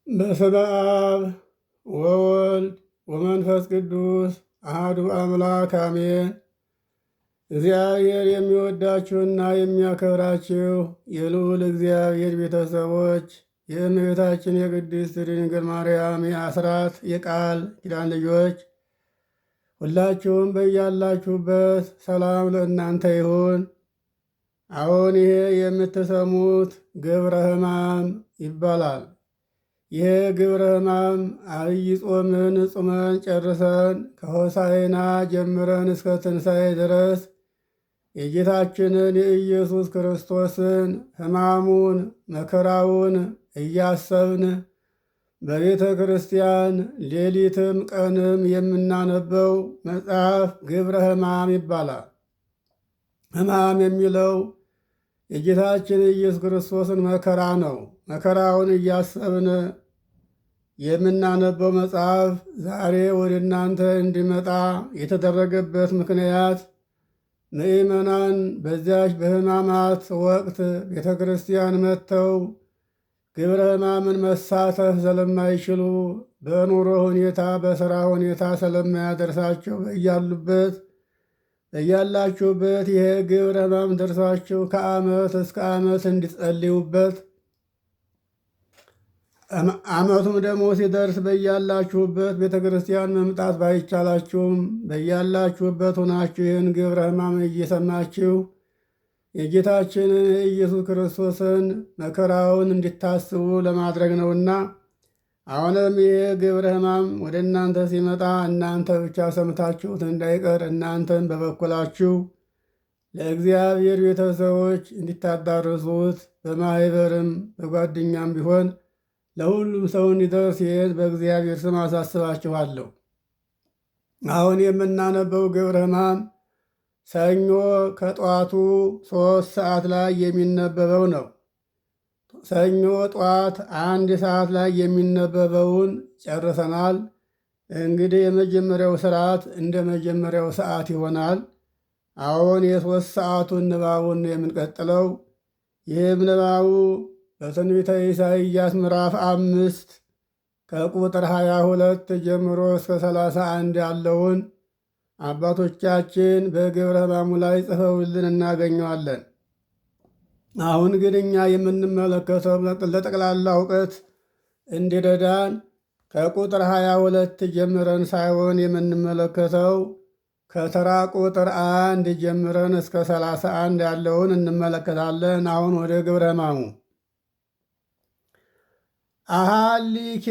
በስመ አብ ወወልድ ወመንፈስ ቅዱስ አሐዱ አምላክ አሜን። እግዚአብሔር የሚወዳችሁና የሚያከብራችሁ የልዑል እግዚአብሔር ቤተሰቦች የእመቤታችን የቅድስት ድንግል ማርያም የአስራት የቃል ኪዳን ልጆች ሁላችሁም በያላችሁበት ሰላም ለእናንተ ይሁን። አሁን ይሄ የምትሰሙት ግብረ ሕማም ይባላል። ይሄ ግብረ ሕማም አብይ ጾምን ጾመን ጨርሰን ከሆሳዕና ጀምረን እስከ ትንሣኤ ድረስ የጌታችንን የኢየሱስ ክርስቶስን ሕማሙን መከራውን እያሰብን በቤተ ክርስቲያን ሌሊትም ቀንም የምናነበው መጽሐፍ ግብረ ሕማም ይባላል። ሕማም የሚለው የጌታችን የኢየሱስ ክርስቶስን መከራ ነው። መከራውን እያሰብን የምናነበው መጽሐፍ ዛሬ ወደ እናንተ እንዲመጣ የተደረገበት ምክንያት ምእመናን በዚያች በሕማማት ወቅት ቤተ ክርስቲያን መጥተው ግብረ ሕማምን መሳተፍ ስለማይችሉ በኑሮ ሁኔታ በሥራ ሁኔታ ስለማያደርሳቸው እያላችሁበት ይሄ ግብረ ሕማም ደርሳችሁ ከዓመት እስከ ዓመት እንዲጸልዩበት ዓመቱም ደግሞ ሲደርስ በያላችሁበት ቤተ ክርስቲያን መምጣት ባይቻላችሁም በያላችሁበት ሆናችሁ ይህን ግብረ ሕማም እየሰማችሁ የጌታችንን የኢየሱስ ክርስቶስን መከራውን እንዲታስቡ ለማድረግ ነውና አሁንም ይህ ግብረ ሕማም ወደ እናንተ ሲመጣ እናንተ ብቻ ሰምታችሁት እንዳይቀር እናንተን በበኩላችሁ ለእግዚአብሔር ቤተሰቦች እንዲታዳርሱት በማኅበርም በጓደኛም ቢሆን ለሁሉም ሰው እንዲደርስ ይህን በእግዚአብሔር ስም አሳስባችኋለሁ። አሁን የምናነበው ግብረ ሕማም ሰኞ ከጠዋቱ 3 ሰዓት ላይ የሚነበበው ነው። ሰኞ ጠዋት 1 ሰዓት ላይ የሚነበበውን ጨርሰናል። እንግዲህ የመጀመሪያው ስርዓት እንደ መጀመሪያው ሰዓት ይሆናል። አሁን የ3 ሰዓቱን ንባቡን የምንቀጥለው። ይህም ንባቡ በትንቢተ ኢሳይያስ ምዕራፍ 5 ከቁጥር 22 ጀምሮ እስከ 31 ያለውን አባቶቻችን በግብረ ሕማሙ ላይ ጽፈውልን እናገኘዋለን። አሁን ግን እኛ የምንመለከተው ለጠቅላላ እውቀት እንዲረዳን ከቁጥር 22 ጀምረን ሳይሆን የምንመለከተው ከተራ ቁጥር 1 ጀምረን እስከ 31 ያለውን እንመለከታለን። አሁን ወደ ግብረ ሕማሙ። አሃሊኬ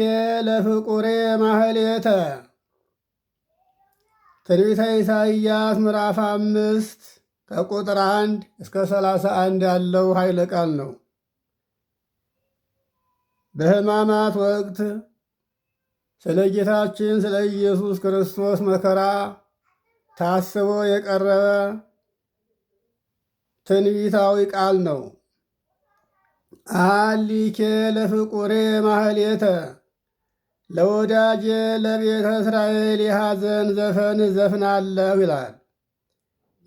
ለፍቁሬ ማህሌተ ትንቢተ ኢሳይያስ ምዕራፍ 5 ከቁጥር 1 እስከ 31 ያለው ኃይለ ቃል ነው። በሕማማት ወቅት ስለ ጌታችን ስለ ኢየሱስ ክርስቶስ መከራ ታስቦ የቀረበ ትንቢታዊ ቃል ነው። አሃሊኬ ለፍቁሬ ማህሌተ ለወዳጄ ለቤተ እስራኤል የሐዘን ዘፈን ዘፍናለሁ ይላል።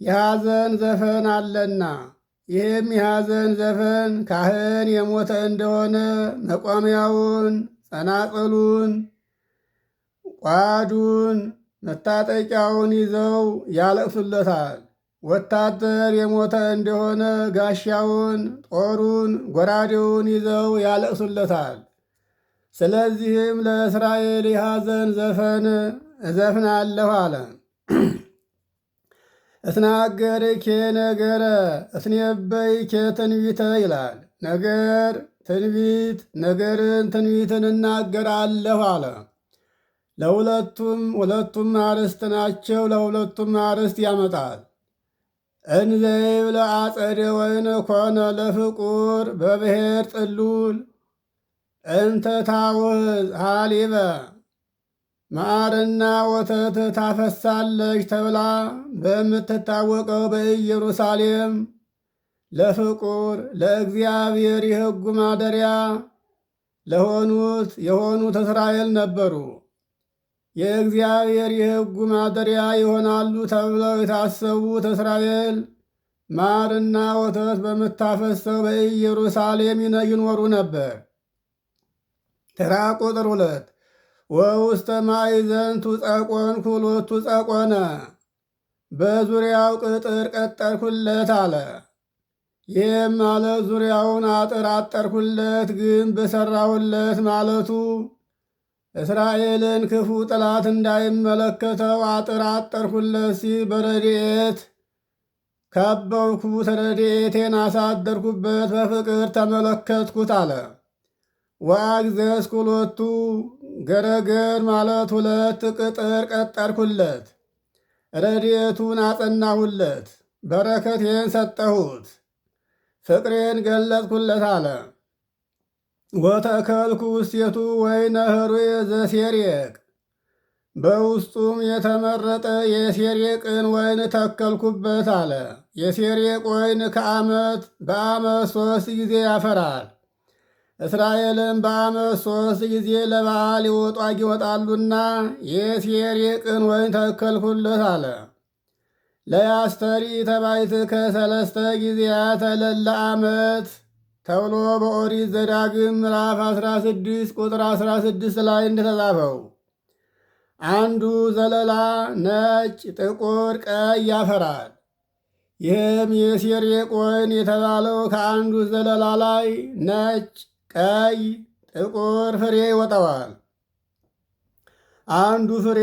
የሐዘን ዘፈን አለና ይህም የሐዘን ዘፈን ካህን የሞተ እንደሆነ መቋሚያውን፣ ጸናጽሉን፣ ቋዱን፣ መታጠቂያውን ይዘው ያለቅሱለታል። ወታደር የሞተ እንደሆነ ጋሻውን፣ ጦሩን፣ ጎራዴውን ይዘው ያለቅሱለታል። ስለዚህም ለእስራኤል የሐዘን ዘፈን እዘፍናለሁ አለ። እስናገርኬ ነገረ እስኔበይኬ ትንቢተ ይላል። ነገር ትንቢት፣ ነገርን ትንቢትን እናገራለሁ አለ። ሁለቱም አርዕስት ናቸው። ለሁለቱም አርዕስት ያመጣል። እንዘይብለ አጸደ ወይን ኮነ ለፍቁር በብሔር ጥሉል እንተ ታውዝ ሃሊበ ማርና ወተት ታፈሳለች ተብላ በምትታወቀው በኢየሩሳሌም ለፍቁር ለእግዚአብሔር የሕጉ ማደሪያ የሆኑት እስራኤል ነበሩ። የእግዚአብሔር የሕጉ ማደሪያ ይሆናሉ ተብለው የታሰቡት እስራኤል ማርና ወተት በምታፈሰው በኢየሩሳሌም ይኖሩ ነበር። ተራ ቁጥር 2 ወውስተ ማዕዘን ቱጸቆን ኩሎቱ ጸቆነ በዙሪያው ቅጥር ቀጠርኩለት አለ። ይህም ማለት ዙሪያውን አጥር አጠርኩለት፣ ግንብ በሠራሁለት ማለቱ እስራኤልን ክፉ ጠላት እንዳይመለከተው አጥር አጠርኩለት ሲል በረድኤት ከበብኩት፣ ረድኤቴን አሳደርኩበት፣ በፍቅር ተመለከትኩት አለ። ወአግዘዝኩ ሎቱ ገረገር ማለት 2 ቅጥር ቀጠርኩለት፣ ረድኤቱን አጸናሁለት፣ በረከቴን ሰጠሁት፣ ፍቅሬን ገለጥኩለት አለ። ወተከልኩ ውስቴቱ ወይነ ኅሩየ ዘሴሬቅ በውስጡም የተመረጠ የሴሬቅን ወይን ተከልኩበት አለ። የሴሬቅ ወይን በዓመት 3 ጊዜ ያፈራል። እስራኤልም በዓመት 3 ጊዜ ለበዓል ይወጣሉና የሴሬቅን ወይን ተከልኩለት አለ። ለያስተሪ ተባይትከ 3 ጊዜያተ ለለ ዓመት ተብሎ በኦሪት ዘዳግም ምዕራፍ 16 ቁጥር 16 ላይ እንደተጻፈው አንዱ ዘለላ ነጭ፣ ጥቁር፣ ቀይ ያፈራል። ይህም የሴሬቅ ወይን የተባለው ከአንዱ ዘለላ ላይ ነጭ፣ ቀይ፣ ጥቁር ፍሬ ይወጣዋል። አንዱ ፍሬ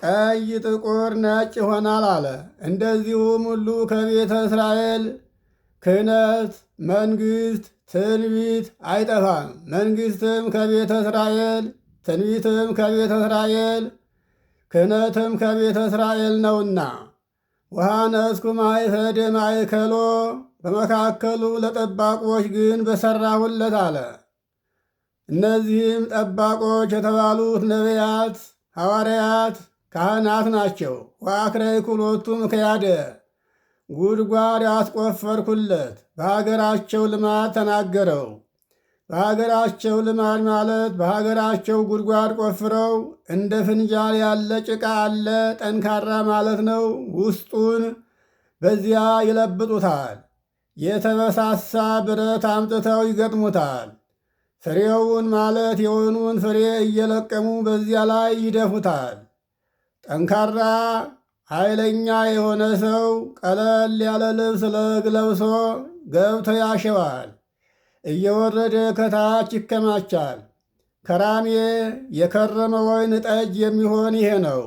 ቀይ፣ ጥቁር፣ ነጭ ይሆናል አለ። እንደዚሁም ሁሉ ከቤተ እስራኤል ክህነት፣ መንግሥት፣ ትንቢት አይጠፋም። መንግሥትም ከቤተ እስራኤል፣ ትንቢትም ከቤተ እስራኤል፣ ክህነትም ከቤተ እስራኤል ነውና ወሐነስኩ ማእከለ ማእከሎ በመካከሉ ለጠባቆች ግን በሠራሁለት አለ። እነዚህም ጠባቆች የተባሉት ነቢያት፣ ሐዋርያት፣ ካህናት ናቸው። ወአክረይኩ ሎቱ ምክያደ ጉድጓድ ያስቆፈርኩለት፣ በሀገራቸው ልማድ ተናገረው። በሀገራቸው ልማድ ማለት በሀገራቸው ጉድጓድ ቆፍረው እንደ ፍንጃል ያለ ጭቃ አለ፣ ጠንካራ ማለት ነው። ውስጡን በዚያ ይለብጡታል። የተበሳሳ ብረት አምጥተው ይገጥሙታል። ፍሬውን ማለት የወይኑን ፍሬ እየለቀሙ በዚያ ላይ ይደፉታል። ጠንካራ ኃይለኛ የሆነ ሰው ቀለል ያለ ልብስ ለብሶ ገብቶ ያሸዋል። እየወረደ ከታች ይከማቻል። ከራሜ የከረመ ወይን ጠጅ የሚሆን ይሄ ነው።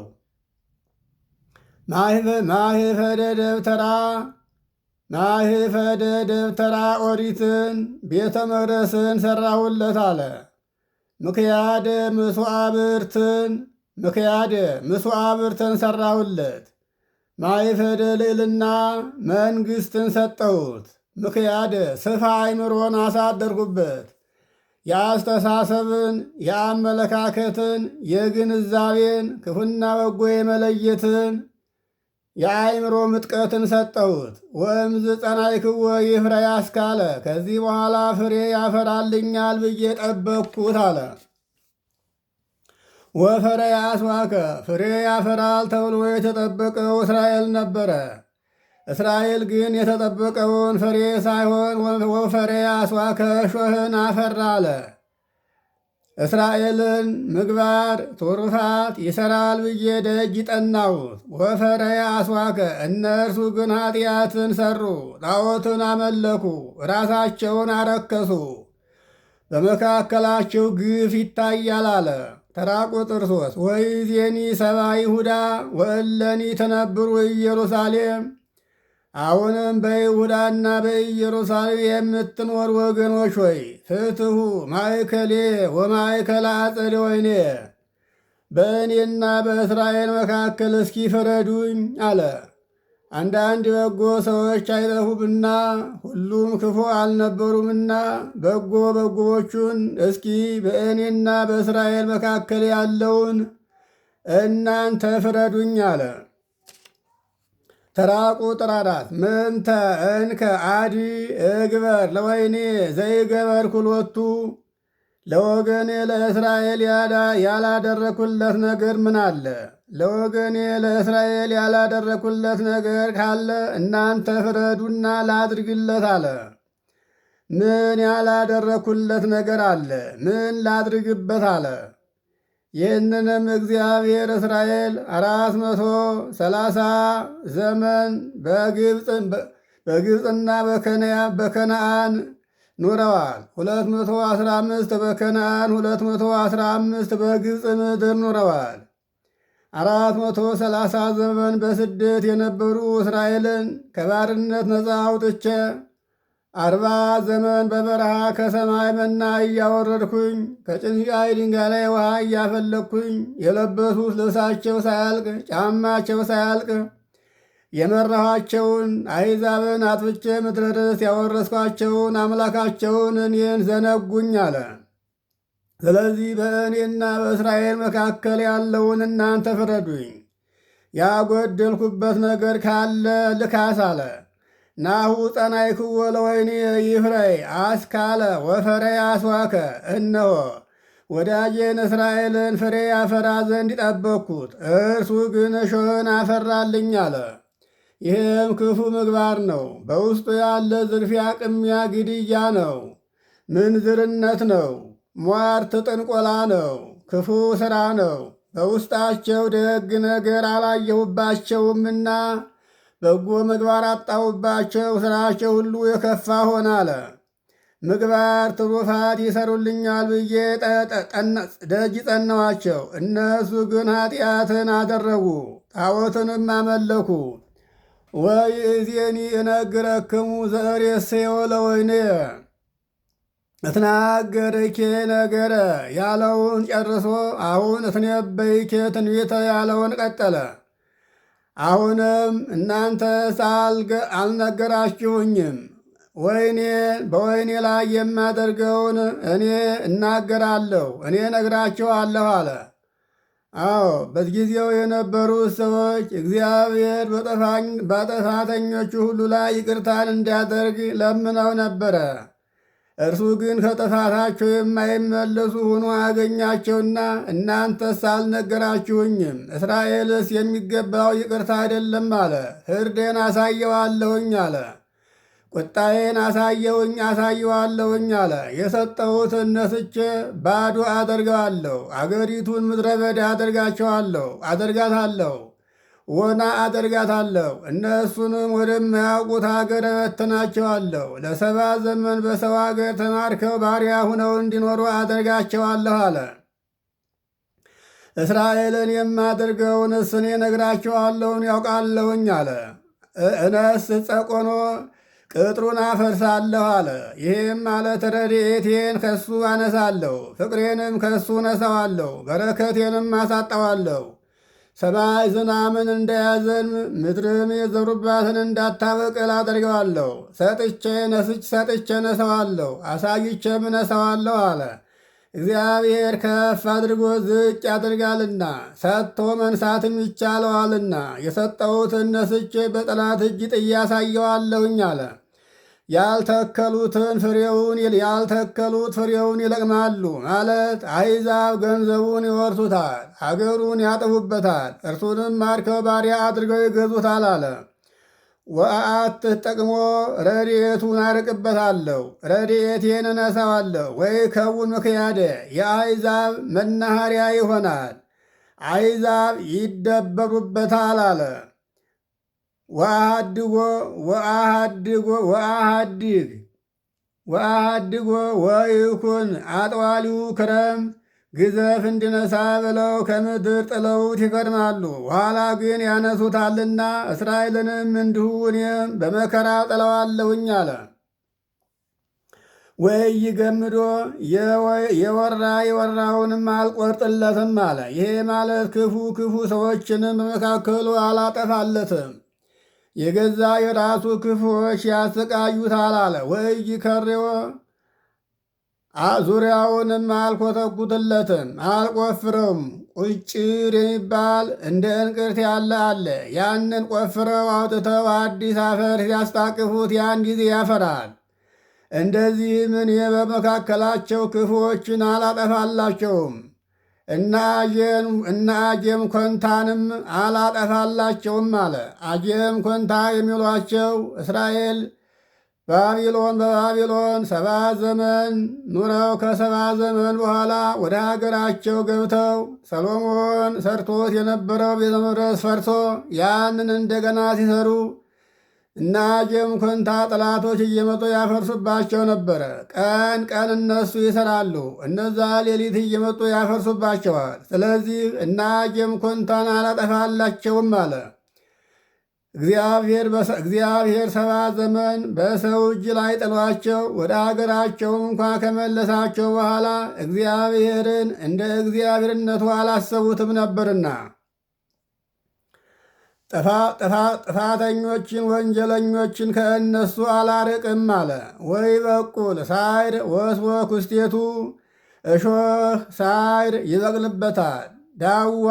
ማኅፈደ ደብተራ ኦሪትን ቤተ መቅደስን ሠራሁለት አለ። ምክያደ ምስዋዕብርትን ሠራሁለት። ማኅፈደ ልዕልና መንግሥትን ሰጠሁት። ምክያደ ስፋ አእምሮን አሳደርኩበት። የአስተሳሰብን፣ የአመለካከትን፣ የግንዛቤን፣ ክፉና በጎ የመለየትን የአእምሮ ምጥቀትን ሰጠሁት። ወእምዝ ጸናዕክዎ ይፍረ ያስካለ ከዚህ በኋላ ፍሬ ያፈራልኛል ብዬ ጠበቅኩት አለ። ወፈረ ያስዋከ ፍሬ ያፈራል ተብሎ የተጠበቀው እስራኤል ነበረ። እስራኤል ግን የተጠበቀውን ፍሬ ሳይሆን ወፈረ ያስዋከ እሾህን አፈራ አለ። እስራኤልን ምግባር ትሩፋት ይሠራል ብዬ ደጅ ጠናሁት። ወፈረ ያስዋከ እነርሱ ግን ኃጢአትን ሠሩ፣ ጣዖትን አመለኩ፣ ራሳቸውን አረከሱ፣ በመካከላቸው ግፍ ይታያል አለ። ተራ ቁጥር 3 ወይዜኒ ሰብአ ይሁዳ ወእለኒ ተነብሩ ኢየሩሳሌም አሁንም በይሁዳና በኢየሩሳሌም የምትኖር ወገኖች ሆይ ፍትሑ ማእከሌ ወማእከለ አጸደ ወይኔ በእኔና በእስራኤል መካከል እስኪ ፍረዱኝ አለ። አንዳንድ በጎ ሰዎች አይጠፉምና ሁሉም ክፉ አልነበሩምና በጎዎቹን እስኪ በእኔና በእስራኤል መካከል ያለውን እናንተ ፍረዱኝ አለ። ተራ ቁጥር 4 ምንተ እንከ አዲ እግበር ለወይኔ ዘይገበር ኩሎቱ ለወገኔ ለእስራኤል ያላደረኩለት ነገር ምን አለ? ለወገኔ ለእስራኤል ያላደረኩለት ነገር ካለ እናንተ ፍረዱና ላድርግለት አለ። ምን ያላደረኩለት ነገር አለ? ምን ላድርግበት አለ። ይህንንም እግዚአብሔር እስራኤል 430 ዘመን በግብፅና በከነአን ኑረዋል። 215 በከነአን 215 በግብፅ ምድር ኑረዋል። 430 ዘመን በስደት የነበሩ እስራኤልን ከባርነት ነፃ አውጥቼ 40 ዘመን በበረሃ ከሰማይ መና እያወረድኩኝ ከጭንጫይ ድንጋይ ላይ ውሃ እያፈለግኩኝ የለበሱት ልብሳቸው ሳያልቅ ጫማቸው ሳያልቅ የመራኋቸውን አሕዛብን አጥፍቼ ምድረ ርስት ያወረስኳቸውን አምላካቸውን እኔን ዘነጉኝ አለ። ስለዚህ በእኔና በእስራኤል መካከል ያለውን እናንተ ፍረዱኝ። ያጎደልኩበት ነገር ካለ ልካስ አለ። ናሁ ጸናይክዎ ለወይኔ ይፍረይ አስካለ ወፈሬ አስዋከ። እነሆ ወዳጄን እስራኤልን ፍሬ ያፈራ ዘንድ ጠበቅኩት፣ እርሱ ግን እሾህን አፈራልኝ አለ። ይህም ክፉ ምግባር ነው። በውስጡ ያለ ዝርፊያ፣ ቅሚያ፣ ግድያ ነው። ምንዝርነት ነው። ሟርት፣ ጥንቆላ ነው። ክፉ ሥራ ነው። በውስጣቸው ደግ ነገር አላየሁባቸውምና በጎ ምግባር አጣሁባቸው። ሥራቸው ሁሉ የከፋ ሆነ አለ። ምግባር ትሩፋት ይሰሩልኛል ብዬ ደጅ ጸናዋቸው። እነሱ ግን ኃጢአትን አደረጉ፣ ጣዖትንም አመለኩ። ወይእዜኒ እነግረክሙ ዘእሬሰዮ ለወይንየ እትናገርኬ ነገረ ያለውን ጨርሶ አሁን እትነበይኬ ትንቢተ ያለውን ቀጠለ። አሁንም እናንተስ አልነገራችሁኝም፣ በወይኔ ላይ የማደርገውን እኔ እናገራለሁ፣ እኔ ነግራችኋለሁ አለ። አዎ በጊዜው የነበሩት ሰዎች እግዚአብሔር በጥፋተኞቹ ሁሉ ላይ ይቅርታን እንዲያደርግ ለምነው ነበረ። እርሱ ግን ከጥፋታቸው የማይመለሱ ሆኖ አገኛቸውና እናንተስ አልነገራችሁኝም፣ እስራኤልስ የሚገባው ይቅርታ አይደለም አለ። ፍርዴን አሳየዋለሁኝ አለ። ቁጣዬን አሳየዋለሁኝ አለ። የሰጠሁትን ነስቼ ባዶ አደርገዋለሁ። አገሪቱን ምድረ በዳ አደርጋታለሁ፣ ወና አደርጋታለሁ። እነሱንም ወደማያውቁት አገር እበትናቸዋለሁ። ለ7 ዘመን በሰው አገር ተማርከው ባሪያ ሁነው እንዲኖሩ አደርጋቸዋለሁ አለ። እስራኤልን የማደርገውንስ እኔ ነግራቸዋለሁን ያውቃለሁኝ አለ። እነስ ጸቆኖ ቅጥሩን አፈርሳለሁ አለ። ይህም ማለት ረድኤቴን ከሱ አነሳለሁ፣ ፍቅሬንም ከሱ ነሳዋለሁ፣ በረከቴንም አሳጣዋለሁ። ሰማይ ዝናምን እንዳያዘን ምድርም የዘሩባትን እንዳታበቅል አደርገዋለሁ። ሰጥቼ ነሰዋለሁ፣ አሳይቼም ነሰዋለሁ አለ። እግዚአብሔር ከፍ አድርጎ ዝቅ ያደርጋልና ሰጥቶ መንሳትም ይቻለዋልና የሰጠሁትን ነስቼ በጠላት እጅ ጥዬ አሳየዋለሁኝ አለ። ያልተከሉት ፍሬውን ይለቅማሉ ማለት አሕዛብ ገንዘቡን ይወርሱታል፣ አገሩን ያጠፉበታል፣ እርሱንም ማርከው ባሪያ አድርገው ይገዙታል አለ። ወአትህ ጠቅሞ ረድኤቱን አርቅበታለሁ፣ ረድኤቴን እነሳዋለሁ። ወይ ከውን ምክያደ የአሕዛብ መናኸሪያ ይሆናል፣ አሕዛብ ይደበሩበታል አለ። ወአሃድጎ ወይኩን አጥዋሊው ክረም ግዘፍ እንዲነሳ ብለው ከምድር ጥለውት ይከርማሉ። ኋላ ግን ያነሱታልና እስራኤልንም እንዲሁ እኔም በመከራ ጥለዋለሁኝ አለ። ወይ ይገምዶ የወራውንም አልቆርጥለትም አለ። ይሄ ማለት ክፉ ሰዎችንም በመካከሉ አላጠፋለትም፣ የገዛ የራሱ ክፉዎች ያሰቃዩታል አለ። ወይ ከሬዎ ዙሪያውንም አልኮተኩትለትም፣ አልቆፍረውም። ቁጭር የሚባል እንደ እንቅርት ያለ አለ። ያንን ቆፍረው አውጥተው አዲስ አፈር ሲያስታቅፉት ያን ጊዜ ያፈራል። እንደዚህም እኔ በመካከላቸው ክፉዎችን አላጠፋላቸውም፣ እና አጀም ኮንታንም አላጠፋላቸውም አለ። አጀም ኮንታ የሚሏቸው እስራኤል በባቢሎን 7 ዘመን ኑረው ከ7 ዘመን በኋላ ወደ ሀገራቸው ገብተው ሰሎሞን ሰርቶት የነበረው ቤተ መቅደስ ፈርሶ ያንን እንደገና ሲሰሩ እና ጀምኮንታ ጠላቶች እየመጡ ያፈርሱባቸው ነበረ። ቀን ቀን እነሱ ይሰራሉ፣ እነዛ ሌሊት እየመጡ ያፈርሱባቸዋል። ስለዚህ እና ጀምኮንታን አላጠፋላቸውም አለ። እግዚአብሔር 7 ዘመን በሰው እጅ ላይ ጥሏቸው ወደ አገራቸውም እንኳ ከመለሳቸው በኋላ እግዚአብሔርን እንደ እግዚአብሔርነቱ አላሰቡትም ነበርና ጥፋተኞችን ወንጀለኞችን ከእነሱ አላርቅም አለ። ወይ በቁል ሳይር ወስወ ኩስቴቱ እሾህ ሳይር ይበቅልበታል፣ ዳዋ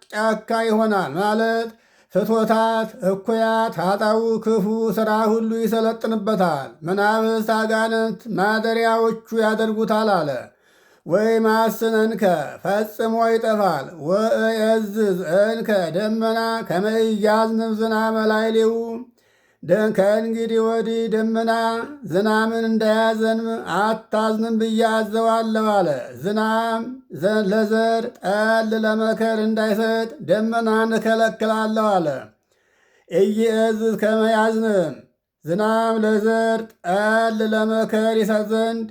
ጫካ ይሆናል ማለት ፍትወታት እኩያት ኃጣው ክፉ ሥራ ሁሉ ይሰለጥንበታል። መናፍስት አጋንንት ማደሪያዎቹ ያደርጉታል አለ። ወይ ማስን እንከ ፈጽሞ ይጠፋል። ወእየዝዝ እንከ ደመና ከመኢያዝንብ ዝናመ ላዕሌሁ ከእንግዲህ ወዲህ ደመና ዝናምን እንዳያዘንም አታዝንም ብዬ አዘዋለሁ አለ። ዝናም ለዘር ጠል ለመከር እንዳይሰጥ ደመናን እከለክላለሁ አለ። ኢየእዝዝ ከመ ያዝንም ዝናም ለዘር ጠል ለመከር ይሰጥ ዘንድ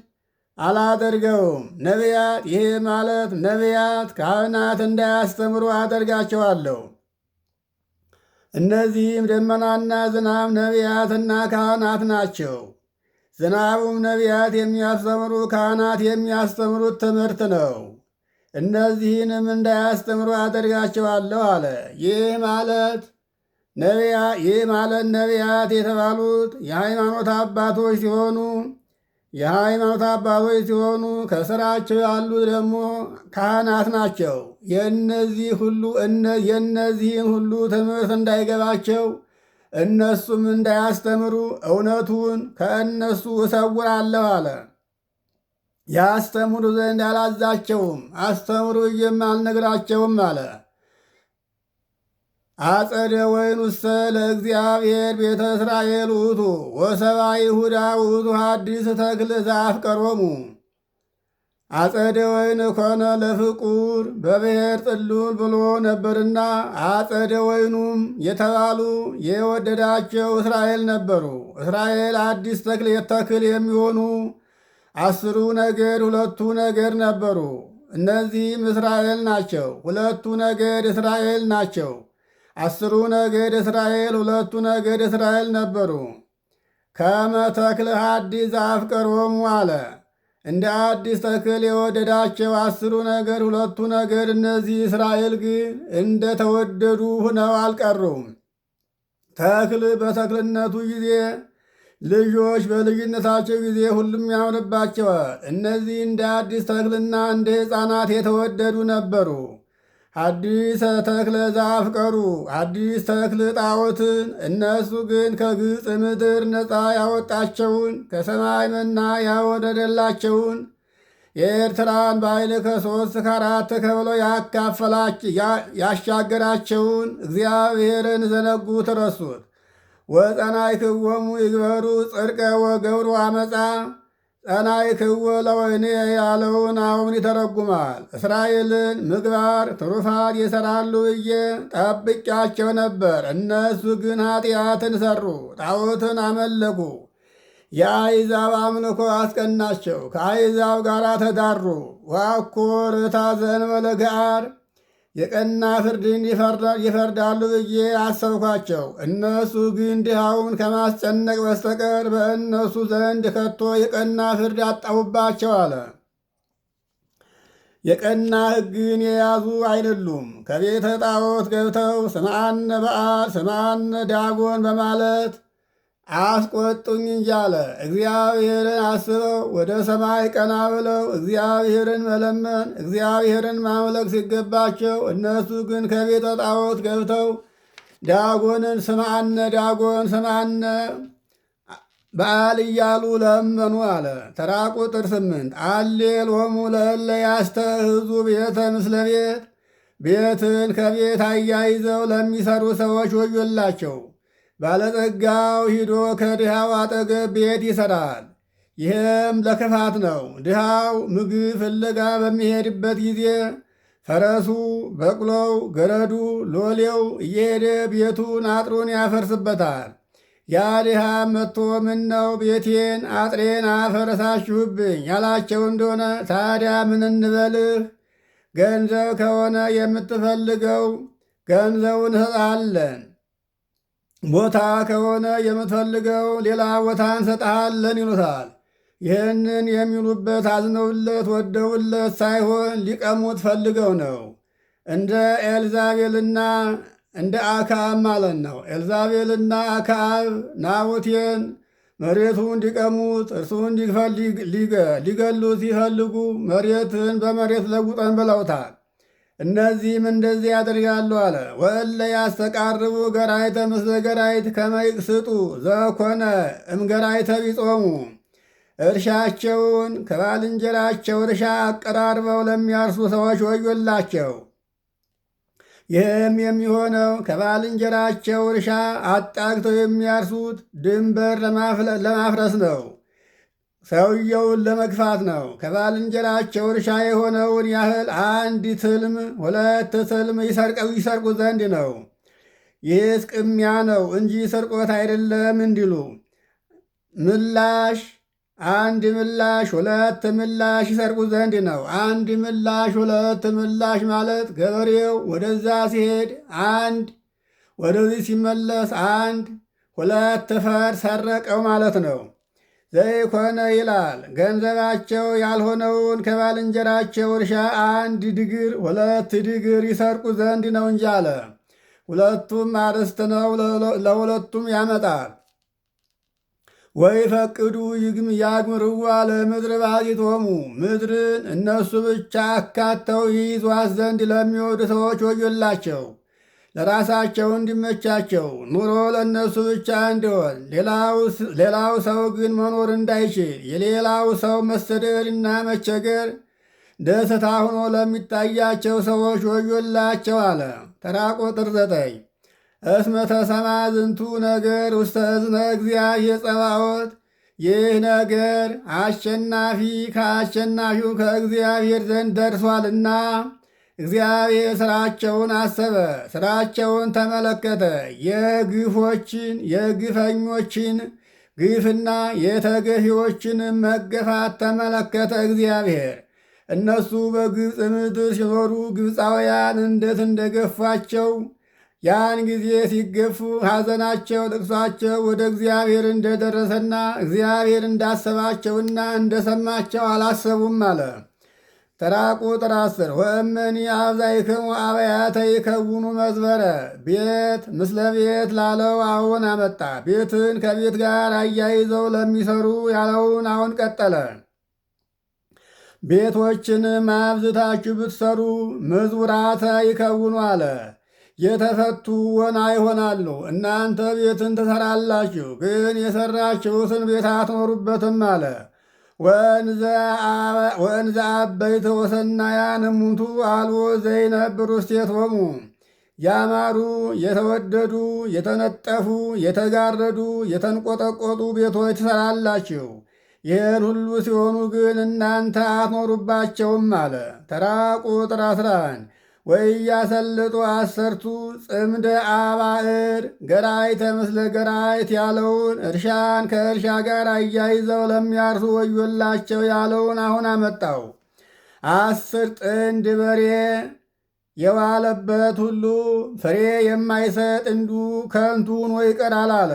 አላደርገውም። ነቢያት ይሄ ማለት ነቢያት ካህናት እንዳያስተምሩ አደርጋቸዋለሁ። እነዚህም ደመናና ዝናብ ነቢያትና ካህናት ናቸው። ዝናቡም ነቢያት የሚያስተምሩ ካህናት የሚያስተምሩት ትምህርት ነው። እነዚህንም እንዳያስተምሩ አደርጋቸዋለሁ አለ። ይህ ማለት ነቢያት የተባሉት የሃይማኖት አባቶች ሲሆኑ ከስራቸው ያሉት ደግሞ ካህናት ናቸው። የእነዚህን ሁሉ ትምህርት እንዳይገባቸው እነሱም እንዳያስተምሩ እውነቱን ከእነሱ እሰውራለሁ አለ። ያስተምሩ ዘንድ አላዛቸውም፣ አስተምሩ ብዬም አልነግራቸውም አለ። አጸደ ወይኑሰ ለእግዚአብሔር ቤተ እስራኤል ውእቱ ወሰብአ ይሁዳ ውእቱ ሐዲስ ተክል ዘአፍቀሮሙ። አጸደ ወይን ኮነ ለፍቁር በብሔር ጥሉል ብሎ ነበርና አጸደ ወይኑም የተባሉ የወደዳቸው እስራኤል ነበሩ። እስራኤል አዲስ ተክል የሚሆኑ 10 ነገድ 2 ነገድ ነበሩ። እነዚህም እስራኤል ናቸው። 2 ነገድ እስራኤል ናቸው። 10 ነገድ እስራኤል 2 ነገድ እስራኤል ነበሩ። ከመ ተክል ሐዲስ ዘአፍቀሮሙ አለ። እንደ አዲስ ተክል የወደዳቸው 10 ነገድ 2 ነገድ እነዚህ እስራኤል ግን እንደ ተወደዱ ሆነው አልቀሩም። ተክል በተክልነቱ ጊዜ፣ ልጆች በልጅነታቸው ጊዜ ሁሉም ያምርባቸዋል። እነዚህ እንደ አዲስ ተክልና እንደ ሕፃናት የተወደዱ ነበሩ። አዲስ ተክለ ዘአፍቀሩ አዲስ ተክል ጣዖትን፣ እነሱ ግን ከግብፅ ምድር ነፃ ያወጣቸውን ከሰማይ መና ያወረደላቸውን የኤርትራን ባሕር ከ3 ከ4 ከፍሎ ያሻገራቸውን እግዚአብሔርን ዘነጉት፣ ረሱት። ወጸናዕክዎሙ ይግበሩ ጽድቀ ወገብሩ አመፃ ጸናዕክዎ ለወይኔ ያለውን አሁን ይተረጉማል። እስራኤልን ምግባር ትሩፋት ይሰራሉ ብዬ ጠብቄያቸው ነበር። እነሱ ግን ኃጢአትን ሰሩ፣ ጣዖትን አመለኩ። የአሕዛብ አምልኮ አስቀናቸው፣ ከአሕዛብ ጋር ተዳሩ። ዋኮ ርታ ዘእንበለ ገዓር የቀና ፍርድን ይፈርዳሉ ብዬ አሰብኳቸው። እነሱ ግን ድሃውን ከማስጨነቅ በስተቀር በእነሱ ዘንድ ከቶ የቀና ፍርድ አጣሁባቸው አለ። የቀና ሕግን የያዙ አይደሉም። ከቤተ ጣዖት ገብተው ስምዐነ በዓል ስምዐነ ዳጎን በማለት አስቆጡኝ እንጂ አለ። እግዚአብሔርን አስበው ወደ ሰማይ ቀና ብለው እግዚአብሔርን መለመን እግዚአብሔርን ማምለክ ሲገባቸው እነሱ ግን ከቤተ ጣዖት ገብተው ዳጎንን ስምዐነ ዳጎን ስምዐነ በዓል እያሉ ለመኑ አለ። ተራ ቁጥር 8 አሌሎሙ ለእለ ያስተህዙ ቤተ ምስለ ቤትን ከቤት አያይዘው ለሚሰሩ ሰዎች ወዮላቸው። ባለጸጋው ሂዶ ከድሃው አጠገብ ቤት ይሠራል። ይህም ለክፋት ነው። ድሃው ምግብ ፍለጋ በሚሄድበት ጊዜ ፈረሱ፣ በቅሎው፣ ገረዱ፣ ሎሌው እየሄደ ቤቱን አጥሩን ያፈርስበታል። ያ ድሃ መጥቶ ምን ነው ቤቴን አጥሬን አፈረሳችሁብኝ ያላቸው እንደሆነ ታዲያ ምን እንበልህ? ገንዘብ ከሆነ የምትፈልገው ገንዘቡን እንሰጥሃለን፣ ቦታ ከሆነ የምትፈልገው ሌላ ቦታ እንሰጥሃለን ይሉታል። ይህንን የሚሉበት አዝነውለት ወደውለት ሳይሆን ሊቀሙት ፈልገው ነው። እንደ ኤልዛቤልና እንደ አክዓብ ማለት ነው። ኤልዛቤልና አክዓብ ናቡቴን መሬቱ እንዲቀሙት እርሱ ሊገሉት ሲፈልጉ መሬትን በመሬት ለውጠን ብለውታል። እነዚህም እንደዚህ ያደርጋሉ አለ። ወእለ ያስተቃርቡ ገራይተ ምስለ ገራይት ከመ ይቅስጡ ዘኮነ እምገራይተ ቢጾሙ እርሻቸውን ከባልንጀራቸው እርሻ አቀራርበው ለሚያርሱ ሰዎች ወዮላቸው። ይህም የሚሆነው ከባልንጀራቸው እርሻ አጣግተው የሚያርሱት ድንበር ለማፍረስ ነው፣ ሰውየውን ለመግፋት ነው። ከባልንጀራቸው እርሻ የሆነውን ያህል አንድ ትልም ሁለት ትልም ይሰርቁ ዘንድ ነው። ይህስ ቅሚያ ነው እንጂ ስርቆት አይደለም እንዲሉ ምላሽ አንድ ምላሽ ሁለት ምላሽ ይሰርቁ ዘንድ ነው። አንድ ምላሽ ሁለት ምላሽ ማለት ገበሬው ወደዛ ሲሄድ አንድ፣ ወደዚህ ሲመለስ አንድ፣ ሁለት ፈር ሰረቀው ማለት ነው። ዘይኮነ ይላል ገንዘባቸው ያልሆነውን ከባልንጀራቸው እርሻ አንድ ድግር ሁለት ድግር ይሰርቁ ዘንድ ነው እንጂ አለ። ሁለቱም አርዕስት ነው፣ ለሁለቱም ያመጣል። ወይ ፈቅዱ ያግምርዋ ለምድር ባሕቲቶሙ ምድርን እነሱ ብቻ አካተው ይይዟት ዘንድ ለሚወዱ ሰዎች ወዮላቸው። ለራሳቸው እንዲመቻቸው ኑሮ ለእነሱ ብቻ እንዲሆን ሌላው ሰው ግን መኖር እንዳይችል የሌላው ሰው መሰደድና መቸገር ደስታ ሆኖ ለሚታያቸው ሰዎች ወዮላቸው አለ። ተራ ቁጥር 9 እስመ ተሰማ ዝንቱ ነገር ውስተ እዝነ እግዚአብሔር ጸባዖት ይህ ነገር አሸናፊ ከአሸናፊው ከእግዚአብሔር ዘንድ ደርሷልና እግዚአብሔር ሥራቸውን አሰበ፣ ሥራቸውን ተመለከተ። የግፎችን የግፈኞችን ግፍና የተገፊዎችን መገፋት ተመለከተ እግዚአብሔር። እነሱ በግብፅ ምድር ሲኖሩ ግብፃውያን እንዴት እንደገፏቸው ያን ጊዜ ሲገፉ ሐዘናቸው፣ ልቅሷቸው ወደ እግዚአብሔር እንደደረሰና እግዚአብሔር እንዳሰባቸውና እንደሰማቸው አላሰቡም አለ። ተራ ቁጥር 10 ወእመኒ አብዛይክሙ አብያተ ይከውኑ መዝበረ ቤት ምስለ ቤት ላለው አሁን አመጣ። ቤትን ከቤት ጋር አያይዘው ለሚሰሩ ያለውን አሁን ቀጠለ። ቤቶችንም አብዝታችሁ ብትሰሩ ምዝቡራተ ይከውኑ አለ። የተፈቱ ወና ይሆናሉ። እናንተ ቤትን ትሰራላችሁ፣ ግን የሰራችሁትን ቤት አትኖሩበትም አለ። ወእንዘ አበይተ ወሰናያን እሙንቱ አልቦ ዘይነብር ውስቴቶሙ ያማሩ የተወደዱ የተነጠፉ የተጋረዱ የተንቆጠቆጡ ቤቶች ትሰራላችሁ። ይህን ሁሉ ሲሆኑ ግን እናንተ አትኖሩባቸውም አለ። ተራ ቁጥር 11 ወኢያሰልጡ አሰርቱ ጽምደ አባዕር ገራይተ ምስለ ገራይት ያለውን እርሻን ከእርሻ ጋር አያይዘው ለሚያርሱ ወዮላቸው ያለውን አሁን አመጣው። 10 ጥንድ በሬ የዋለበት ሁሉ ፍሬ የማይሰጥ እንዱ ከንቱ ሆኖ ይቀራል አለ።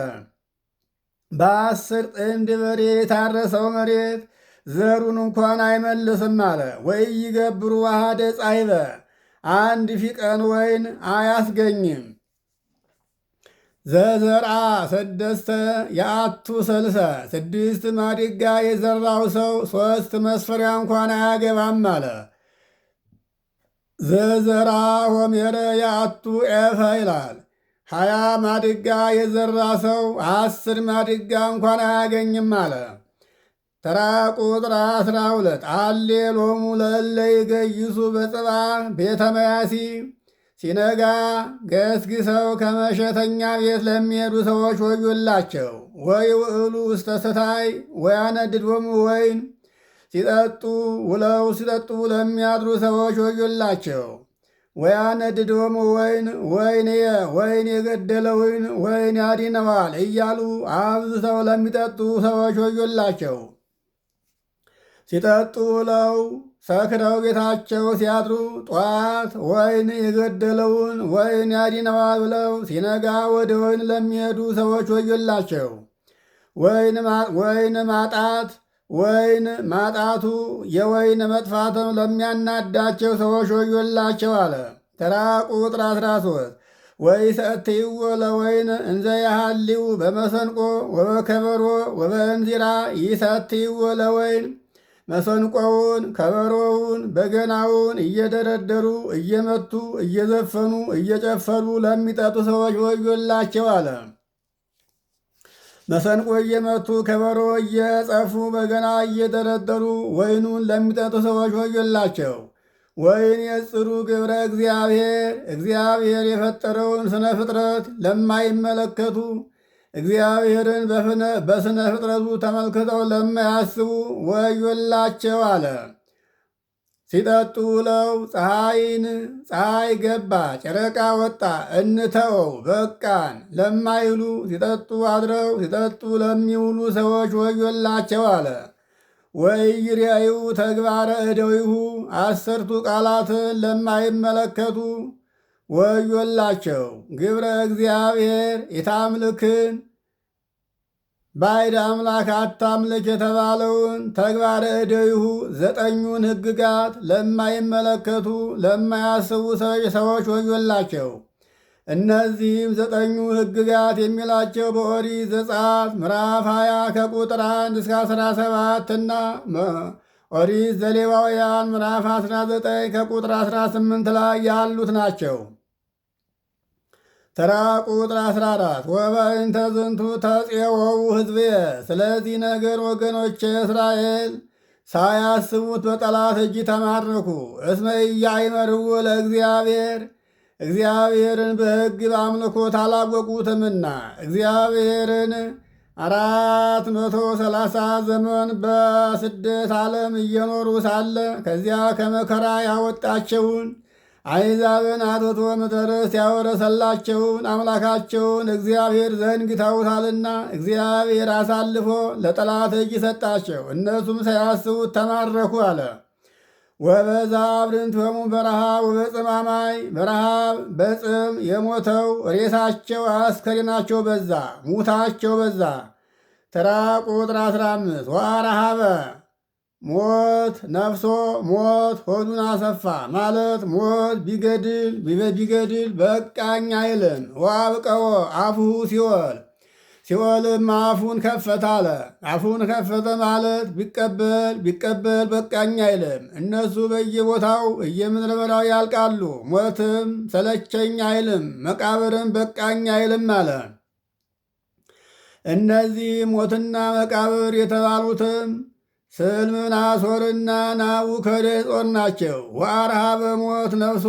በ10 ጥንድ በሬ የታረሰው መሬት ዘሩን እንኳን አይመልስም አለ። ወኢይገብሩ ዋሃደ ጻይበ አንድ ፊቀን ወይን አያስገኝም። ዘዘርአ ሰደስተ የአቱ ሰልሰ 6 ማድጋ የዘራው ሰው 3 መስፈሪያ እንኳን አያገባም አለ። ዘዘርአ ሆሜረ የአቱ ኤፈ ይላል። 20 ማድጋ የዘራ ሰው 10 ማድጋ እንኳን አያገኝም አለ። ተራ ቁጥር 12 አሌሎሙ ለእለ ይገይሱ በጽባ ቤተ መያሲ ሲነጋ ገስግሰው ከመሸተኛ ቤት ለሚሄዱ ሰዎች ወዮላቸው። ወይ ውእሉ ውስተ ስታይ ወያነድዶሙ ወይን ሲጠጡ ውለው ሲጠጡ ለሚያድሩ ሰዎች ወዮላቸው። ወያነድዶሙ ወይን የገደለውን ወይን ያድነዋል እያሉ አብዝተው ለሚጠጡ ሰዎች ወዮላቸው። ሲጠጡ ውለው ሰክረው ቤታቸው ሲያድሩ ጧት ወይን የገደለውን ወይን ያድነዋል ብለው ሲነጋ ወደ ወይን ለሚሄዱ ሰዎች ወዮላቸው። ወይን ማጣቱ የወይን መጥፋትም ለሚያናዳቸው ሰዎች ወዮላቸው አለ። ተራ ቁጥር 13 ወይሰትይዎ ለወይን እንዘ ያሃልዩ በመሰንቆ ወበከበሮ ወበእንዚራ ይሰትይዎ ለወይን መሰንቆውን ከበሮውን በገናውን እየደረደሩ እየመቱ እየዘፈኑ እየጨፈሩ ለሚጠጡ ሰዎች ወዮላቸው አለ። መሰንቆ እየመቱ ከበሮ እየጸፉ በገና እየደረደሩ ወይኑን ለሚጠጡ ሰዎች ወዮላቸው። ወይን የጽሩ ግብረ እግዚአብሔር የፈጠረውን ስነ ፍጥረት ለማይመለከቱ እግዚአብሔርን በስነ ፍጥረቱ ተመልክተው ለማያስቡ ወዮላቸው አለ። ሲጠጡ ውለው ፀሐይ ገባ ጨረቃ ወጣ እንተወው በቃን ለማይሉ ሲጠጡ አድረው ሲጠጡ ለሚውሉ ሰዎች ወዮላቸው አለ። ወኢይሬዩ ተግባረ እደዊሁ አሰርቱ ቃላትን ለማይመለከቱ ወዮላቸው። ግብረ እግዚአብሔር የታምልክን ባዕድ አምላክ አታምልክ የተባለውን ተግባረ እደዊሁ 9ኙን ሕግጋት ለማይመለከቱ ለማያስቡ ሰዎች ወዮላቸው። እነዚህም 9ኙ ሕግጋት የሚላቸው በኦሪት ዘጸአት ምዕራፍ 20 ከቁጥር 1 እስከ 17 እና ኦሪት ዘሌዋውያን ምዕራፍ 19 ከቁጥር 18 ላይ ያሉት ናቸው። ተራ ቁጥር 14 ወበእንተ ዝንቱ ተፄወው ሕዝብየ ስለዚህ ነገር ወገኖቼ እስራኤል ሳያስቡት በጠላት እጅ ተማረኩ። እስመ ኢያእመርዎ እግዚአብሔርን በሕግ በአምልኮት አላወቁትምና እግዚአብሔርን 430 ዘመን በስደት ዓለም እየኖሩ ሳለ ከዚያ ከመከራ ያወጣቸውን አሕዛብን አጥፍቶ ምድረ ርስት ያወረሰላቸውን አምላካቸውን እግዚአብሔር ዘንግተውታልና እግዚአብሔር አሳልፎ ለጠላት እጅ ሰጣቸው። እነሱም ሳያስቡት ተማረኩ አለ። ወበዛ አብርንቶሙ በረሃብ ወበጽማማይ በረሃብ በጽም የሞተው ሬሳቸው አስከሬናቸው በዛ ሙታቸው በዛ። ተራ ቁጥር 15 ወአረሃበ ሞት ነፍሶ ሞት ሆዱን አሰፋ ማለት ሞት ቢገድል በቃኝ አይልም። ወአብቀዎ አፉሁ ሲኦልም አፉን ከፈተ አለ። አፉን ከፈተ ማለት ቢቀበል በቃኝ አይልም። እነሱ በየቦታው እየምድረ በዳው ያልቃሉ። ሞትም ሰለቸኝ አይልም፣ መቃብርም በቃኝ አይልም አለ። እነዚህ ሞትና መቃብር የተባሉትም ስልምናሶርና ናቡከደጾር ናቸው። ወአርሃበ ሞት ነፍሶ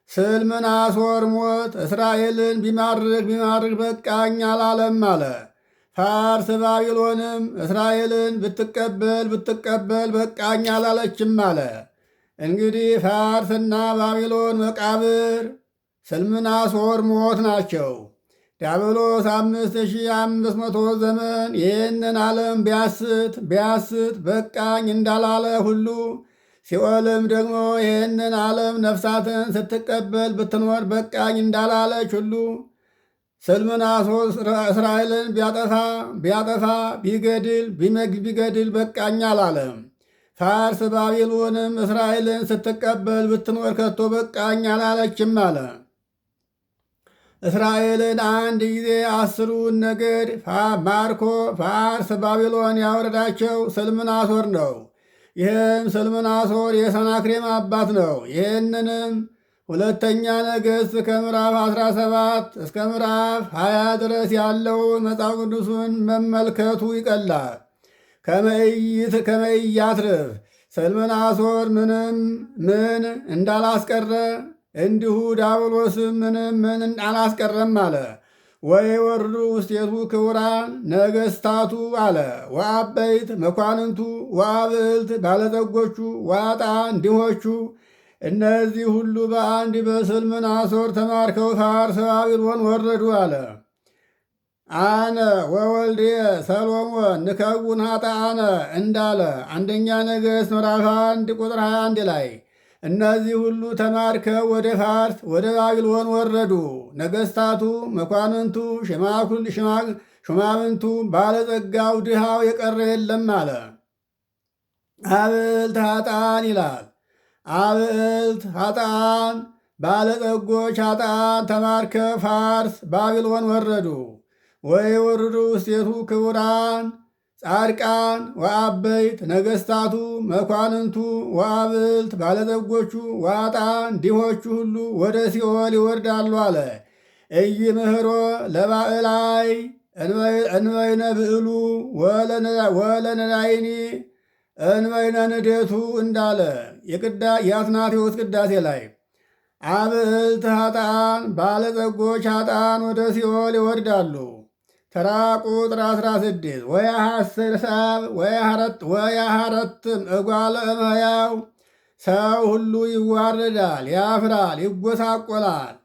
ስልምናሶር ሞት እስራኤልን ቢማርክ በቃኝ አላለም አለ። ፋርስ ባቢሎንም እስራኤልን ብትቀበል በቃኝ አላለችም አለ። እንግዲህ ፋርስና ባቢሎን መቃብር ስልምናሶር ሞት ናቸው። ዲያብሎስ 5500 ዘመን ይህንን ዓለም ቢያስት በቃኝ እንዳላለ ሁሉ ሲኦልም ደግሞ ይህንን ዓለም ነፍሳትን ስትቀበል ብትኖር በቃኝ እንዳላለች ሁሉ ስልምናሶር እስራኤልን ቢያጠፋ ቢገድል በቃኝ አላለም። ፋርስ ባቢሎንም እስራኤልን ስትቀበል ብትኖር ከቶ በቃኝ አላለችም አለ። እስራኤልን አንድ ጊዜ 10ውን ነገድ ማርኮ ፋርስ ባቢሎን ያወረዳቸው ስልምናሶር ነው። ይህም ስልምናሶር የሰናክሬም አባት ነው። ይህንንም ሁለተኛ ነገሥት ከምዕራፍ 17 እስከ ምዕራፍ 20 ድረስ ያለውን መጽሐፍ ቅዱሱን መመልከቱ ይቀላል። ከመኢያትርፍ ስልምናሶር ምን እንዳላስቀረ እንዲሁ ዳብሎስም ምንም ምን አላስቀረም አለ። ወይ ወርዱ ውስቴቱ ክቡራን ነገስታቱ አለ ወአበይት መኳንንቱ ወአብዕልት ባለጠጎቹ ወአጣን ድሆቹ እነዚህ ሁሉ በአንድ በስልምናሶር ተማርከው ፋርስ ባቢሎን ወረዱ አለ። አነ ወወልዴ ሰሎሞን ንከውን ኃጥአነ እንዳለ አንደኛ ነገሥት ምዕራፍ 1 ቁጥር 21 ላይ እነዚህ ሁሉ ተማርከው ወደ ፋርስ ወደ ባቢሎን ወረዱ። ነገሥታቱ፣ መኳንንቱ፣ ሹማምንቱ፣ ባለጸጋው፣ ድሃው የቀረ የለም አለ። አብዕልት ኃጥአን ይላል። አብዕልት ኃጥአን፣ ባለጸጎች ኃጥአን ተማርከው ፋርስ ባቢሎን ወረዱ። ወይ ወርዱ ውስቴቱ ክቡራን ጻድቃን ወአበይት ነገሥታቱ መኳንንቱ ወአብዕልት ባለጠጎቹ ወአጣን ድሆቹ ሁሉ ወደ ሲኦል ይወርዳሉ አለ። ኢይምህሮ ለባዕላይ እንበይነ ብዕሉ ወለነዳይኒ እንበይነ ንዴቱ እንዳለ የአትናቴዎስ ቅዳሴ ላይ አብዕልት ኃጥአን ባለጸጎች ኃጥአን ወደ ሲኦል ይወርዳሉ። ተራ ቁጥር 16 ወያሐስር ሰብ ወያሐረትም እጓለ እመሕያው ሰው ሁሉ ይዋረዳል፣ ያፍራል፣ ይጎሳቆላል።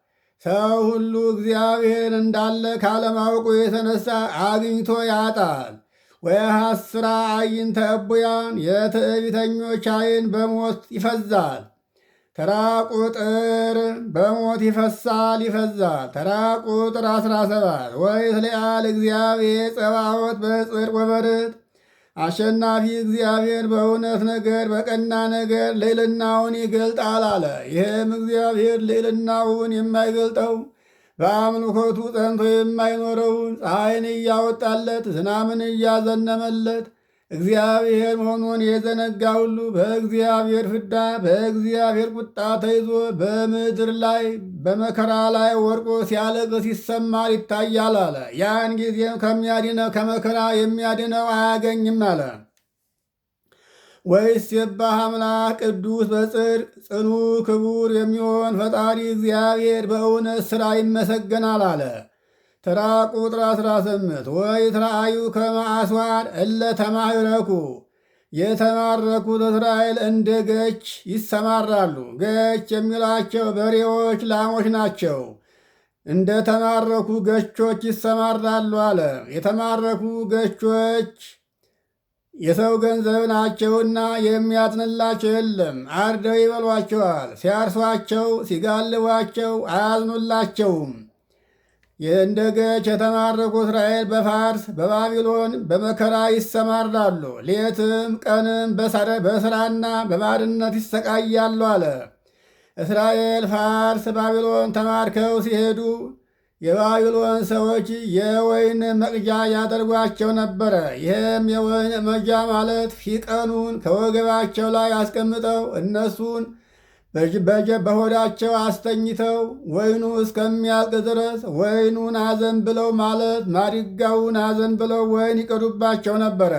ሰው ሁሉ እግዚአብሔር እንዳለ ካለማወቁ የተነሳ አግኝቶ ያጣል። ወያሐስራ አይንተ እቡያን የትዕቢተኞች ዓይን በሞት ይፈዛል። ተራ ቁጥር በሞት ይፈሳል ይፈዛል። ተራ ቁጥር 17 ወይትለዓል እግዚአብሔር ጸባዖት በጽድቅ ወበርት አሸናፊ እግዚአብሔር በእውነት ነገር በቀና ነገር ልዕልናውን ይገልጣል አለ። ይህም እግዚአብሔር ልዕልናውን የማይገልጠው በአምልኮቱ ጸንቶ የማይኖረውን ፀሐይን እያወጣለት ዝናምን እያዘነመለት እግዚአብሔር መሆኑን የዘነጋ ሁሉ በእግዚአብሔር ፍዳ በእግዚአብሔር ቁጣ ተይዞ በምድር ላይ በመከራ ላይ ወድቆ ሲያለቅስ ይሰማል ይታያል አለ። ያን ጊዜም ከሚያድነው ከመከራ የሚያድነው አያገኝም አለ። ወይሴባህ አምላክ ቅዱስ በጽድቅ ጽኑ ክቡር የሚሆን ፈጣሪ እግዚአብሔር በእውነት ሥራ ይመሰገናል አለ። ተራ ቁጥር 18 ወይትረአዩ ከመ አስዋር እለ ተማረኩ የተማረኩት እስራኤል እንደ ገች ይሰማራሉ። ገች የሚላቸው በሬዎች፣ ላሞች ናቸው። እንደ ተማረኩ ገቾች ይሰማራሉ አለ። የተማረኩ ገቾች የሰው ገንዘብ ናቸውና የሚያዝንላቸው የለም። አርደው ይበሏቸዋል። ሲያርሷቸው ሲጋልቧቸው አያዝኑላቸውም። እንደ ገች የተማረኩ እስራኤል በፋርስ በባቢሎን በመከራ ይሰማራሉ። ሌትም ቀንም በስራና በባርነት ይሰቃያሉ አለ። እስራኤል ፋርስ ባቢሎን ተማርከው ሲሄዱ የባቢሎን ሰዎች የወይን መቅጃ ያደርጓቸው ነበረ። ይህም የወይን መቅጃ ማለት ፊቀኑን ከወገባቸው ላይ አስቀምጠው እነሱን በሆዳቸው አስተኝተው ወይኑ እስከሚያልቅ ድረስ ወይኑን አዘንብለው ማለት ማድጋውን አዘንብለው ወይን ይቀዱባቸው ነበረ።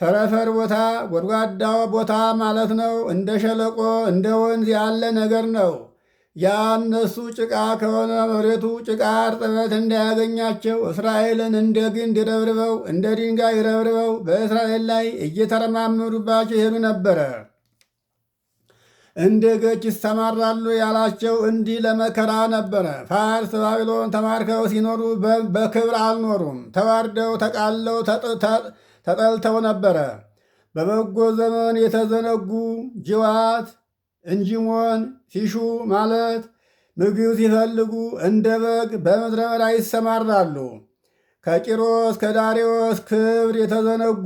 ፈረፈር ቦታ ጎድጓዳ ቦታ ማለት ነው። እንደ ሸለቆ እንደ ወንዝ ያለ ነገር ነው። ያ እነሱ ጭቃ ከሆነ መሬቱ ጭቃ እርጥበት እንዳያገኛቸው እስራኤልን እንደ ግንድ ረብርበው እንደ ድንጋይ ረብርበው በእስራኤል ላይ እየተረማመዱባቸው ይሄዱ ነበረ። እንደ ገች ይሰማራሉ ያላቸው እንዲህ ለመከራ ነበረ። ፋርስ ባቢሎን ተማርከው ሲኖሩ በክብር አልኖሩም። ተዋርደው ተቃለው ተጠልተው ነበረ። በበጎ ዘመን የተዘነጉ ጅዋት እንጂሞን ሲሹ ማለት ምግብ ሲፈልጉ እንደ በግ በምድረ በዳ ይሰማራሉ። ከቂሮስ ከዳሪዮስ ክብር የተዘነጉ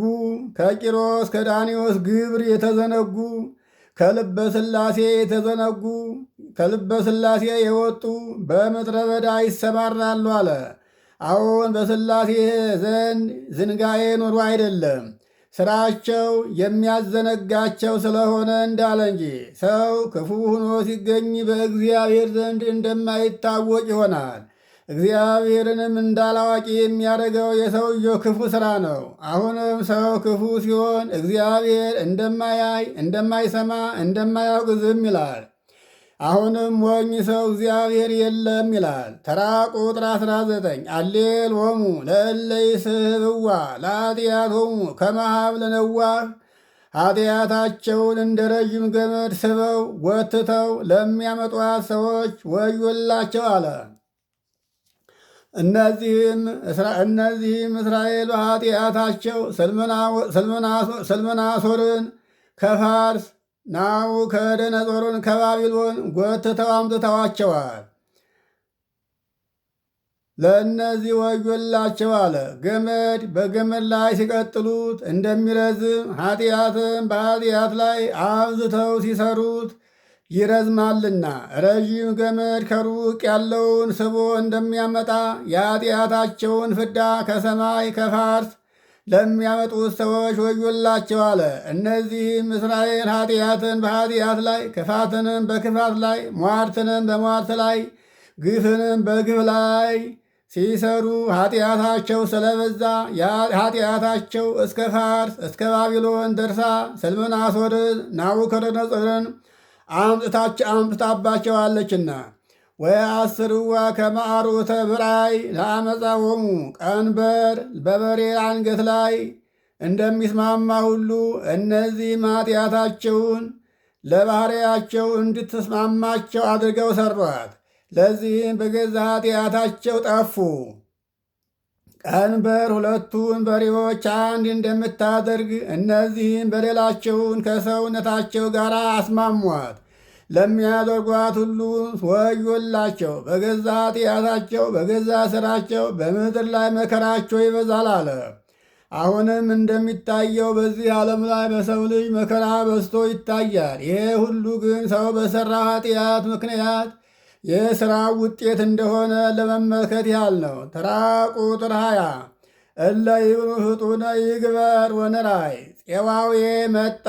ከቂሮስ ከዳኒዮስ ግብር የተዘነጉ ከልበ ሥላሴ የተዘነጉ ከልበ ሥላሴ የወጡ በምድረ በዳ ይሰማራሉ አለ። አሁን በሥላሴ ዘንድ ዝንጋዬ ኑሮ አይደለም፣ ሥራቸው የሚያዘነጋቸው ስለሆነ እንዳለ እንጂ ሰው ክፉ ሆኖ ሲገኝ በእግዚአብሔር ዘንድ እንደማይታወቅ ይሆናል። እግዚአብሔርንም እንዳላዋቂ የሚያደርገው የሰውየው ክፉ ሥራ ነው። አሁንም ሰው ክፉ ሲሆን እግዚአብሔር እንደማያይ እንደማይሰማ እንደማያውቅ ዝም ይላል። አሁንም ሞኝ ሰው እግዚአብሔር የለም ይላል። ተራ ቁጥር 19 አሌሎሙ ለእለ ይስሕብዋ ለኃጢአቶሙ ከመ ሀብለ ነዋህ ኃጢአታቸውን እንደ ረዥም ገመድ ስበው ጎትተው ለሚያመጧት ሰዎች ወዮላቸው አለ። እነዚህም እስራኤል በኃጢአታቸው ስልምናሶርን ከፋርስ ናቡከደነፆርን ከባቢሎን ጎትተው አምጥተዋቸዋል። ለእነዚህ ወዮላቸው አለ። ገመድ በገመድ ላይ ሲቀጥሉት እንደሚረዝም ኃጢአትም በኃጢአት ላይ አብዝተው ሲሰሩት ይረዝማልና ረዥም ገመድ ከሩቅ ያለውን ስቦ እንደሚያመጣ የኃጢአታቸውን ፍዳ ከሰማይ ከፋርስ ለሚያመጡት ሰዎች ወዮላቸው አለ። እነዚህም እስራኤል ኃጢአትን በኃጢአት ላይ ክፋትንም በክፋት ላይ ሟርትንም በሟርት ላይ ግፍንም በግፍ ላይ ሲሰሩ ኃጢአታቸው ስለበዛ ኃጢአታቸው እስከ ፋርስ እስከ ባቢሎን ደርሳ ስልምናሶርን ናቡከደነፆርን አምጥታባቸዋለችና ወየአስርዋ ከመ አርዑተ ብራይ ለአመፃሆሙ ቀንበር በበሬ አንገት ላይ እንደሚስማማ ሁሉ እነዚህም ኃጢአታቸውን ለባሕርያቸው እንድትስማማቸው አድርገው ሰሯት። ለዚህም በገዛ ኃጢአታቸው ጠፉ። ቀንበር ሁለቱን በሬዎች አንድ እንደምታደርግ እነዚህም በደላቸውን ከሰውነታቸው ጋር አስማሟት። ለሚያደርጓት ሁሉ ወዮላቸው፣ በገዛ ኃጢአታቸው በገዛ ሥራቸው በምድር ላይ መከራቸው ይበዛል አለ። አሁንም እንደሚታየው በዚህ ዓለም ላይ በሰው ልጅ መከራ በዝቶ ይታያል። ይሄ ሁሉ ግን ሰው በሠራ ኃጢአት ምክንያት የሥራው ውጤት እንደሆነ ለመመልከት ያህል ነው። ተራ ቁጥር 20 እለ ይብሉ ፍጡነ ይግበር ወንራይ ፄዋዌ መጣ።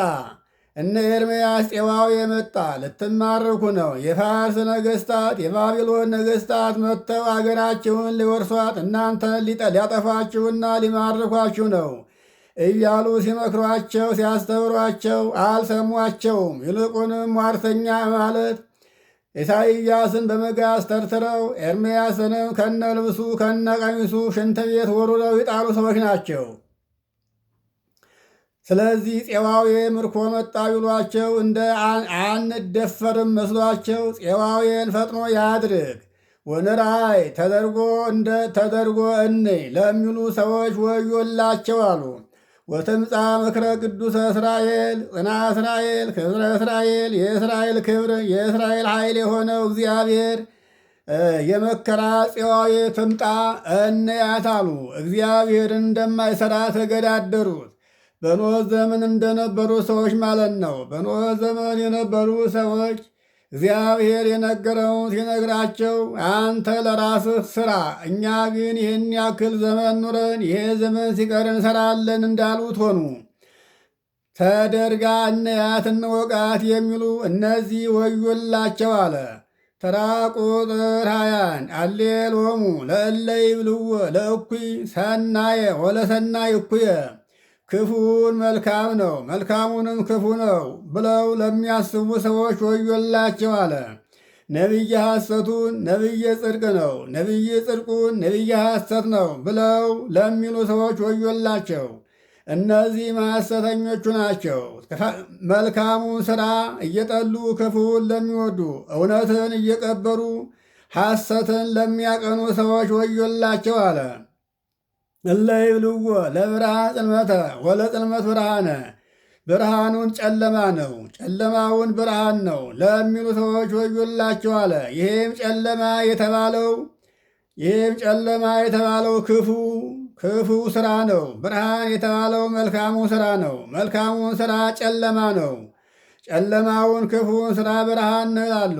እነ ኤርምያስ ፄዋዌ መጣ ልትማርኩ ነው። የፋርስ ነገሥታት የባቢሎን ነገሥታት መጥተው አገራቸውን ሊወርሷት እናንተ ሊያጠፏችሁና ሊማርኳችሁ ነው እያሉ ሲመክሯቸው ሲያስተምሯቸው አልሰሟቸውም። ይልቁንም ሟርተኛ ማለት ኢሳይያስን በመጋዝ ተርትረው ኤርምያስንም ከነ ልብሱ ከነ ቀሚሱ ሽንት ቤት ወርውረው ይጣሉ ሰዎች ናቸው። ስለዚህ ፄዋዌ ምርኮ መጣ ቢሏቸው እንደ አንደፈርም መስሏቸው ፄዋዌን ፈጥኖ ያድርግ ወንራይ ተደርጎ እንይ ለሚሉ ሰዎች ወዮላቸው አሉ። ወትምጻ ምክረ ቅዱሰ እስራኤል ጽና እስራኤል ክብረ እስራኤል የእስራኤል ክብር የእስራኤል ኃይል የሆነው እግዚአብሔር የመከራ ፄዋዌ ትምጣ እንያት አሉ። እግዚአብሔርን እንደማይሠራ ተገዳደሩት። በኖህ ዘመን እንደነበሩ ሰዎች ማለት ነው። በኖህ ዘመን የነበሩ ሰዎች እግዚአብሔር የነገረውን ሲነግራቸው አንተ ለራስህ ሥራ፣ እኛ ግን ይህን ያክል ዘመን ኑረን ይሄ ዘመን ሲቀር እንሰራለን እንዳሉት ሆኑ። ተደርጋ እንያት እንወቃት የሚሉ እነዚህ ወዮላቸው አለ። ተራ ቁጥር 20 አሌሎሙ ለእለ ይብልዎ ለእኩይ ሰናየ ወለሰናይ እኩየ ክፉን መልካም ነው መልካሙንም ክፉ ነው ብለው ለሚያስቡ ሰዎች ወዮላቸው አለ። ነቢየ ሐሰቱን ነቢየ ጽድቅ ነው ነቢየ ጽድቁን ነቢየ ሐሰት ነው ብለው ለሚሉ ሰዎች ወዮላቸው። እነዚህም ሐሰተኞቹ ናቸው። መልካሙን ሥራ እየጠሉ ክፉን ለሚወዱ እውነትን እየቀበሩ ሐሰትን ለሚያቀኑ ሰዎች ወዮላቸው አለ። እለ ይብልዎ ለብርሃን ጽልመተ ወለጽልመት ብርሃነ ብርሃኑን ጨለማ ነው ጨለማውን ብርሃን ነው ለሚሉ ሰዎች ወዮላቸው አለ። ይህም ጨለማ የተባለው ክፉ ሥራ ነው። ብርሃን የተባለው መልካሙ ሥራ ነው። መልካሙን ሥራ ጨለማ ነው። ጨለማውን ክፉን ሥራ ብርሃን ነው ይላሉ።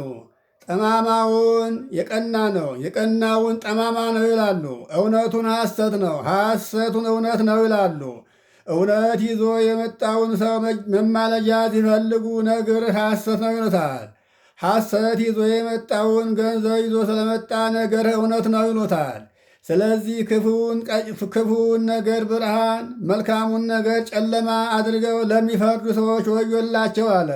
ጠማማውን የቀና ነው የቀናውን ጠማማ ነው ይላሉ። እውነቱን ሐሰት ነው ሐሰቱን እውነት ነው ይላሉ። እውነት ይዞ የመጣውን ሰው መማለጃ ሲፈልጉ ነገር ሐሰት ነው ይሉታል። ሐሰት ይዞ የመጣውን ገንዘብ ይዞ ስለመጣ ነገር እውነት ነው ይሉታል። ስለዚህ ክፉውን ነገር ብርሃን መልካሙን ነገር ጨለማ አድርገው ለሚፈርዱ ሰዎች ወዮላቸው አለ።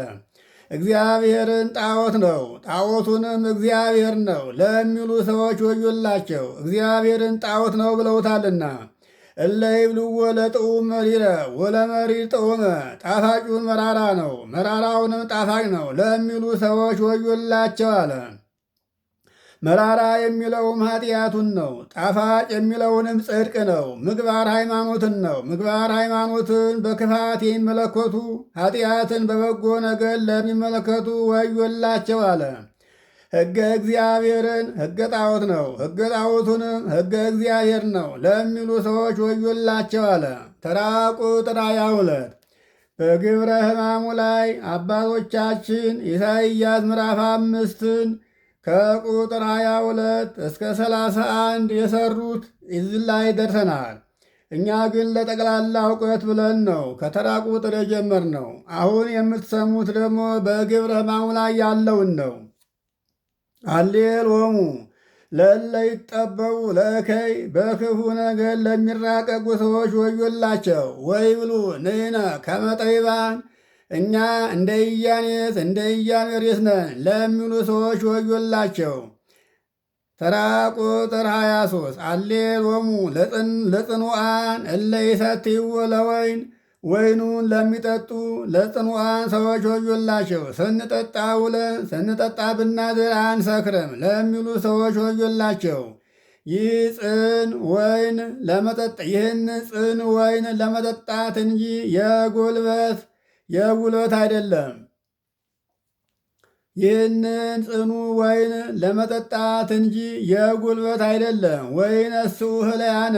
እግዚአብሔርን ጣዖት ነው ጣዖቱንም እግዚአብሔር ነው ለሚሉ ሰዎች ወዮላቸው፣ እግዚአብሔርን ጣዖት ነው ብለውታልና። እለ ይብልዎ ለጥዑም መሪረ ወለመሪር ጥዑመ፣ ጣፋጩን መራራ ነው መራራውንም ጣፋጭ ነው ለሚሉ ሰዎች ወዮላቸው አለ። መራራ የሚለውም ኃጢአቱን ነው። ጣፋጭ የሚለውንም ጽድቅ ነው። ምግባር ሃይማኖትን ነው። ምግባር ሃይማኖትን በክፋት የሚመለከቱ ኃጢአትን በበጎ ነገር ለሚመለከቱ ወዮላቸው አለ። ሕገ እግዚአብሔርን ሕገ ጣዖት ነው፣ ሕገ ጣዖቱንም ሕገ እግዚአብሔር ነው ለሚሉ ሰዎች ወዮላቸው አለ። ተራ ቁጥር 22 በግብረ ሕማሙ ላይ አባቶቻችን ኢሳይያስ ምዕራፍ 5ን ከቁጥር 22 እስከ 31 የሰሩት እዚህ ላይ ደርሰናል። እኛ ግን ለጠቅላላ እውቀት ብለን ነው ከተራ ቁጥር የጀመርነው። አሁን የምትሰሙት ደግሞ በግብረ ሕማሙ ላይ ያለውን ነው። አሌሎሙ ለእለ ይጠበቡ ለእከይ፣ በክፉ ነገር ለሚራቀቁ ሰዎች ወዮላቸው። ወይብሉ ንሕነ ከመ ጠቢባን፣ እኛ እንደ ኢያኔስ እንደ ኢያሜሬስ ነን ለሚሉ ሰዎች ወዮላቸው። ተራ ቁጥር 23 አሌሎሙ ለጽኑዓን እለ ይሰትይዎ ለወይን፣ ወይኑን ለሚጠጡ ለጽኑዓን ሰዎች ወዮላቸው። ስንጠጣ ውለን ስንጠጣ ብናድር አንሰክርም ለሚሉ ሰዎች ወዮላቸው። ይህን ጽን ወይን ለመጠጣት እንጂ የጉልበት አይደለም። ይህንን ጽኑ ወይን ለመጠጣት እንጂ የጉልበት አይደለም። ወይነስኡ ህለያነ፣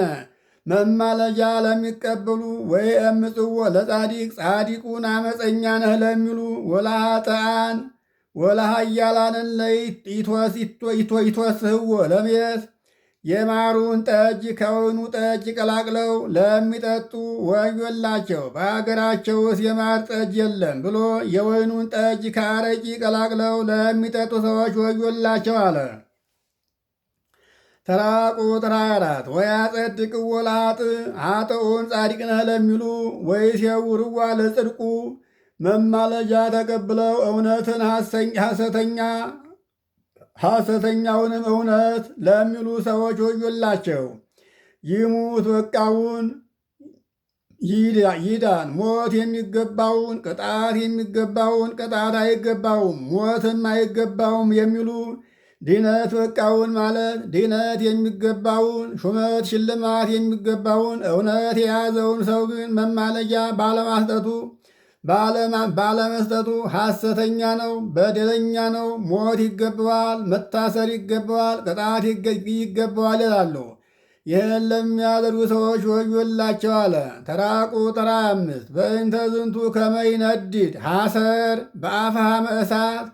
መማለጃ ለሚቀበሉ ወይ እምጽዎ ለጻዲቅ፣ ጻዲቁን አመፀኛ ነህ ለሚሉ ወለኃጥአን ወለኃያላንን ይትወስህዎ ለምየት፣ የማሩን ጠጅ ከወይኑ ጠጅ ቀላቅለው ለሚጠጡ ወዮላቸው። በአገራቸው ውስጥ የማር ጠጅ የለም ብሎ የወይኑን ጠጅ ከአረቂ ቀላቅለው ለሚጠጡ ሰዎች ወዮላቸው አለ። ተራ ቁጥር 24 ወያጸድቅዎ ለኃጥእ፣ ኃጥኡን ጻድቅ ነህ ለሚሉ ወይሴውርዋ ለጽድቁ፣ መማለጃ ተቀብለው እውነትን ሐሰተኛውንም እውነት ለሚሉ ሰዎች ወዮላቸው። ይሙት በቃውን ይዳን፣ ሞት የሚገባውን ቅጣት አይገባውም፣ ሞትም አይገባውም የሚሉ ድነት በቃውን ማለት ድነት የሚገባውን ሹመት ሽልማት የሚገባውን እውነት የያዘውን ሰው ግን መማለጃ ባለመስጠቱ ሐሰተኛ ነው፣ በደለኛ ነው፣ ሞት ይገባዋል፣ መታሰር ይገባዋል፣ ቅጣት ይገባዋል ይላሉ። ይህን ለሚያደርጉ ሰዎች ወዮላቸው አለ። ተራ ቁጥር 5 በእንተ ዝንቱ ከመ ይነድድ ሐሰር በአፍሃመ እሳት፣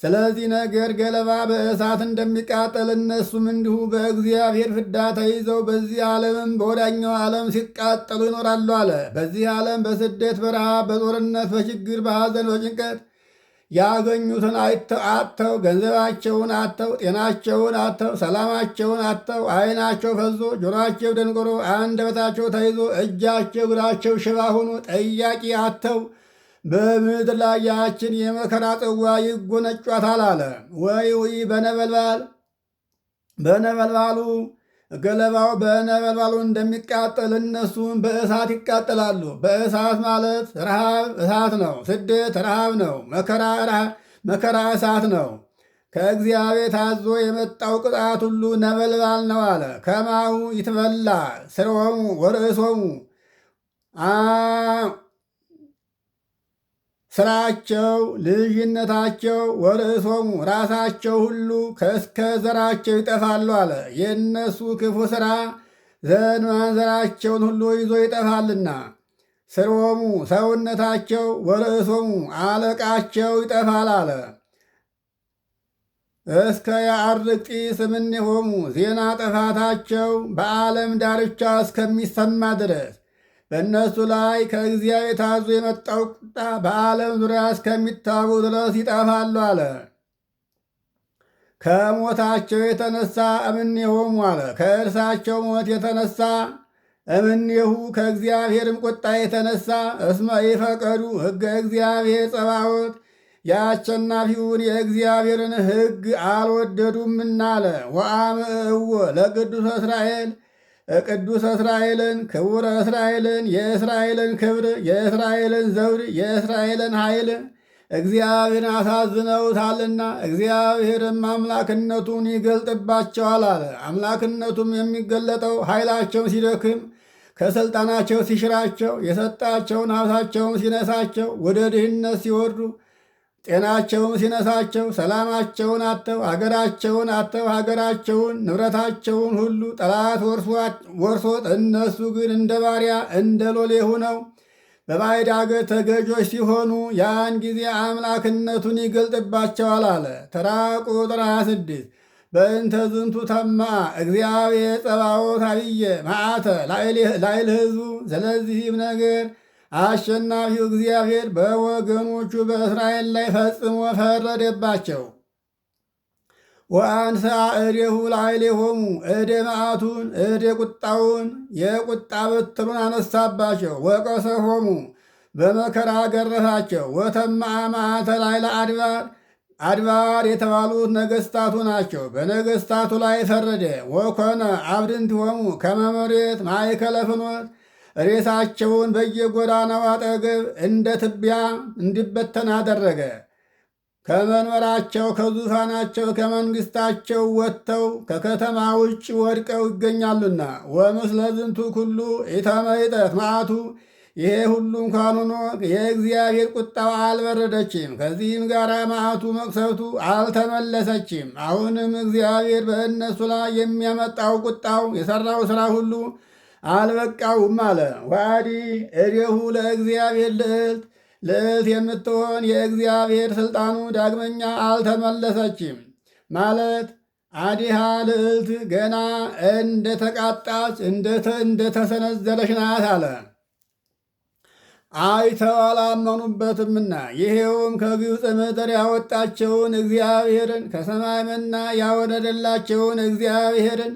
ስለዚህ ነገር ገለባ በእሳት እንደሚቃጠል እነሱም እንዲሁ በእግዚአብሔር ፍዳ ተይዘው በዚህ ዓለምም በወዳኛው ዓለም ሲቃጠሉ ይኖራሉ አለ። በዚህ ዓለም በስደት በረሃብ በጦርነት በችግር በሐዘን በጭንቀት ያገኙትን አጥተው ገንዘባቸውን አጥተው ጤናቸውን አጥተው ሰላማቸውን አጥተው ዓይናቸው ፈዞ ጆሮአቸው ደንቆሮ አንደበታቸው ተይዞ እጃቸው እግራቸው ሽባ ሆኖ ጠያቂ አጥተው በምድር ላይ ያችን የመከራ ጽዋ ይጎነጯታል አለ። ወይ በነበልባሉ ገለባው በነበልባሉ እንደሚቃጠል እነሱም በእሳት ይቃጠላሉ። በእሳት ማለት ረሃብ እሳት ነው። ስደት ረሃብ ነው። መከራ እሳት ነው። ከእግዚአብሔር ታዞ የመጣው ቅጣት ሁሉ ነበልባል ነው አለ። ከማሁ ይትበላ ስርወሙ ወርእሶሙ፣ ስራቸው ልጅነታቸው ወርእሶሙ ራሳቸው ሁሉ ከእስከ ዘራቸው ይጠፋሉ አለ። የእነሱ ክፉ ሥራ ዘራቸውን ሁሉ ይዞ ይጠፋልና። ስርወሙ ሰውነታቸው ወርእሶሙ አለቃቸው ይጠፋል አለ። እስከ ያዕርግ ጢስ እምኔሆሙ ዜና ጥፋታቸው በዓለም ዳርቻ እስከሚሰማ ድረስ በእነሱ ላይ ከእግዚአብሔር ታዞ የመጣው ቁጣ በዓለም ዙሪያ እስከሚታቡ ድረስ ይጠፋሉ አለ። ከሞታቸው የተነሳ እምኔሆሙ አለ። ከእርሳቸው ሞት የተነሳ እምኔሁ ከእግዚአብሔርም ቁጣ የተነሳ እስመ ይፈቀዱ ሕገ እግዚአብሔር ጸባዖት፣ የአሸናፊውን የእግዚአብሔርን ሕግ አልወደዱምና አለ። ወአምዕዎ ለቅዱሰ እስራኤል ቅዱሰ እስራኤልን ክቡረ እስራኤልን የእስራኤልን ክብር የእስራኤልን ዘውድ የእስራኤልን ኃይል እግዚአብሔርን አሳዝነውታልና እግዚአብሔርም አምላክነቱን ይገልጥባቸዋል አለ። አምላክነቱም የሚገለጠው ኃይላቸው ሲደክም ከሥልጣናቸው ሲሽራቸው የሰጣቸውን ሀብታቸውን ሲነሳቸው ወደ ድህነት ሲወርዱ ጤናቸውን ሲነሳቸው ሰላማቸውን አጥተው ሀገራቸውን ንብረታቸውን ሁሉ ጠላት ወርሶት እነሱ ግን እንደ ባሪያ እንደ ሎሌ ሆነው በባዕድ አገር ተገዦች ሲሆኑ ያን ጊዜ አምላክነቱን ይገልጥባቸዋል አለ። ተራ ቁጥር 26 በእንተ ዝንቱ ተማ እግዚአብሔር ጸባዖት አብየ መዓተ ላዕለ ሕዝቡ። ስለዚህም ነገር አሸናፊው እግዚአብሔር በወገኖቹ በእስራኤል ላይ ፈጽሞ ፈረደባቸው። ወአንሳ እዴሁ ላዕሌሆሙ እደ መዓቱን እደ ቁጣውን የቁጣ በትሩን አነሳባቸው። ወቀሰሆሙ በመከራ ገረፋቸው። ወተማአ መዓተ ላዕለ አድባር የተባሉት ነገሥታቱ ናቸው። በነገሥታቱ ላይ ፈረደ። ወኮነ አብድንቲሆሙ ከመ መሬት ማእከለ ፍኖት ሬሳቸውን በየጎዳናው አጠገብ እንደ ትቢያ እንዲበተን አደረገ። ከመንበራቸው ከዙፋናቸው ከመንግሥታቸው ወጥተው ከከተማ ውጭ ወድቀው ይገኛሉና። ወምስለ ዝንቱ ኩሉ ኢተመይጠት መዓቱ ይሄ ሁሉ እንኳን ሆኖ የእግዚአብሔር ቁጣው አልበረደችም። ከዚህም ጋር መዓቱ መቅሰፍቱ አልተመለሰችም። አሁንም እግዚአብሔር በእነሱ ላይ የሚያመጣው ቁጣው የሠራው ሥራ ሁሉ አልበቃውም አለ። ዋዲ እዴሁ ለእግዚአብሔር ልዕልት የምትሆን የእግዚአብሔር ሥልጣኑ ዳግመኛ አልተመለሰችም ማለት አዲሃ ልዕልት ገና እንደተቃጣች እንደተሰነዘረች ናት አለ። አይተው አላመኑበትምና ይሄውም ከግብፅ ምድር ያወጣቸውን እግዚአብሔርን ከሰማይ መና ያወረደላቸውን እግዚአብሔርን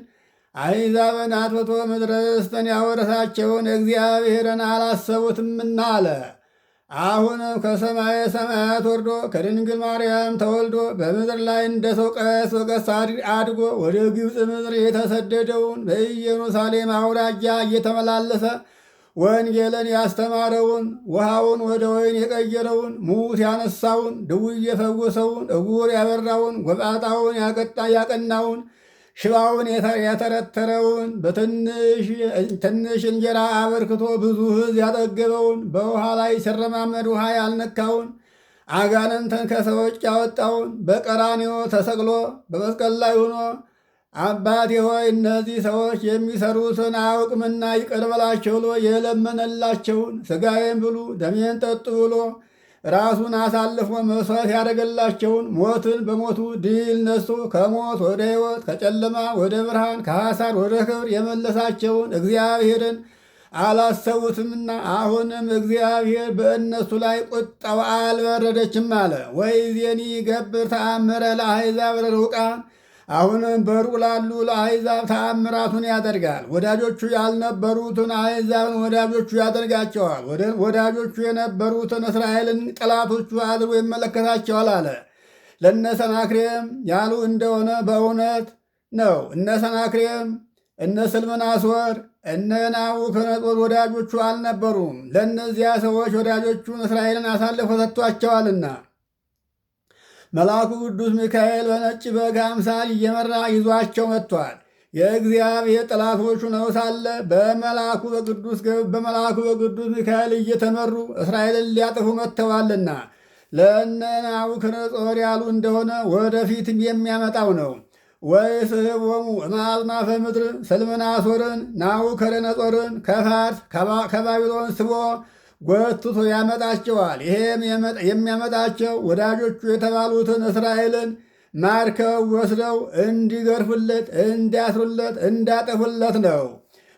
አሕዛብን አጥፍቶ ምድረ ርስትን ያወረሳቸውን እግዚአብሔርን አላሰቡትምና አለ። አሁንም ከሰማየ ሰማያት ወርዶ ከድንግል ማርያም ተወልዶ በምድር ላይ እንደ ሰው ቀስ በቀስ አድጎ ወደ ግብፅ ምድር የተሰደደውን በኢየሩሳሌም አውራጃ እየተመላለሰ ወንጌልን ያስተማረውን ውሃውን ወደ ወይን የቀየረውን ሙት ያነሳውን ድውይ የፈወሰውን ዕውር ያበራውን ጎባጣውን ያቀናውን ሽባውን የተረተረውን በትንሽ እንጀራ አበርክቶ ብዙ ሕዝብ ያጠገበውን በውሃ ላይ ሲረማመድ ውሃ ያልነካውን አጋንንትን ከሰዎች ያወጣውን በቀራንዮ ተሰቅሎ በመስቀል ላይ ሆኖ አባቴ ሆይ እነዚህ ሰዎች የሚሰሩትን አያውቅምና ይቅር በላቸው ብሎ የለመነላቸውን ሥጋዬን ብሉ ደሜን ጠጡ ብሎ ራሱን አሳልፎ መሥዋዕት ያደረገላቸውን ሞትን በሞቱ ድል ነስቶ ከሞት ወደ ሕይወት ከጨለማ ወደ ብርሃን ከሐሳር ወደ ክብር የመለሳቸውን እግዚአብሔርን አላሰቡትምና አሁንም እግዚአብሔር በእነሱ ላይ ቁጣው አልበረደችም አለ። ወይዜኒ ገብር ተአምረ ለአሕዛብ ርሑቃን አሁንም በሩቅ ላሉ ለአሕዛብ ተአምራቱን ያደርጋል። ወዳጆቹ ያልነበሩትን አሕዛብን ወዳጆቹ ያደርጋቸዋል። ወዳጆቹ የነበሩትን እስራኤልን ጠላቶቹ አድርጎ ይመለከታቸዋል አለ። ለእነ ሰናክሬም ያሉ እንደሆነ በእውነት ነው። እነ ሰናክሬም፣ እነ ስልምናሶር፣ እነ ናቡከደነፆር ወዳጆቹ አልነበሩም። ለእነዚያ ሰዎች ወዳጆቹን እስራኤልን አሳልፎ ሰጥቷቸዋልና መልአኩ ቅዱስ ሚካኤል በነጭ በግ አምሳል እየመራ ይዟቸው መጥቷል። የእግዚአብሔር ጠላቶቹ ነው ሳለ በመልአኩ በቅዱስ ሚካኤል እየተመሩ እስራኤልን ሊያጠፉ መጥተዋልና ለእነ ናቡከደነፆር ያሉ እንደሆነ ወደፊትም የሚያመጣው ነው። ወይስሕቦሙ እምአጽናፈ ምድር ስልምናሶርን ናቡከደነፆርን ከፋርስ ከባቢሎን ስቦ ጎትቶ ያመጣቸዋል። ይሄም የሚያመጣቸው ወዳጆቹ የተባሉትን እስራኤልን ማርከው ወስደው እንዲገርፉለት፣ እንዲያስሩለት፣ እንዳጠፉለት ነው።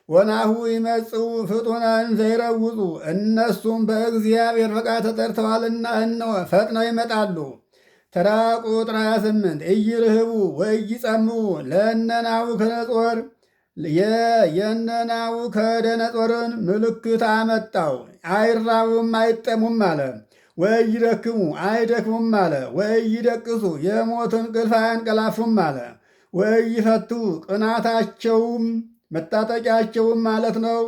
ወናሁ ይመጽኡ ፍጡናን ዘይረውጡ እነሱም በእግዚአብሔር ፈቃድ ተጠርተዋልና እነሆ ፈጥነው ይመጣሉ። ተራ ቁጥር 28 ኢይርህቡ ወኢይጸምኡ ለእነ ናቡከደነፆር የእነ ናቡከደነፆርን ምልክት አመጣው። አይራቡም አይጠሙም አለ። ወኢይደክሙ አይደክሙም አለ። ወኢይደቅሱ የሞትን እንቅልፍ አያንቀላፉም አለ። ወኢይፈቱ ቅናታቸውም መታጠቂያቸውም ማለት ነው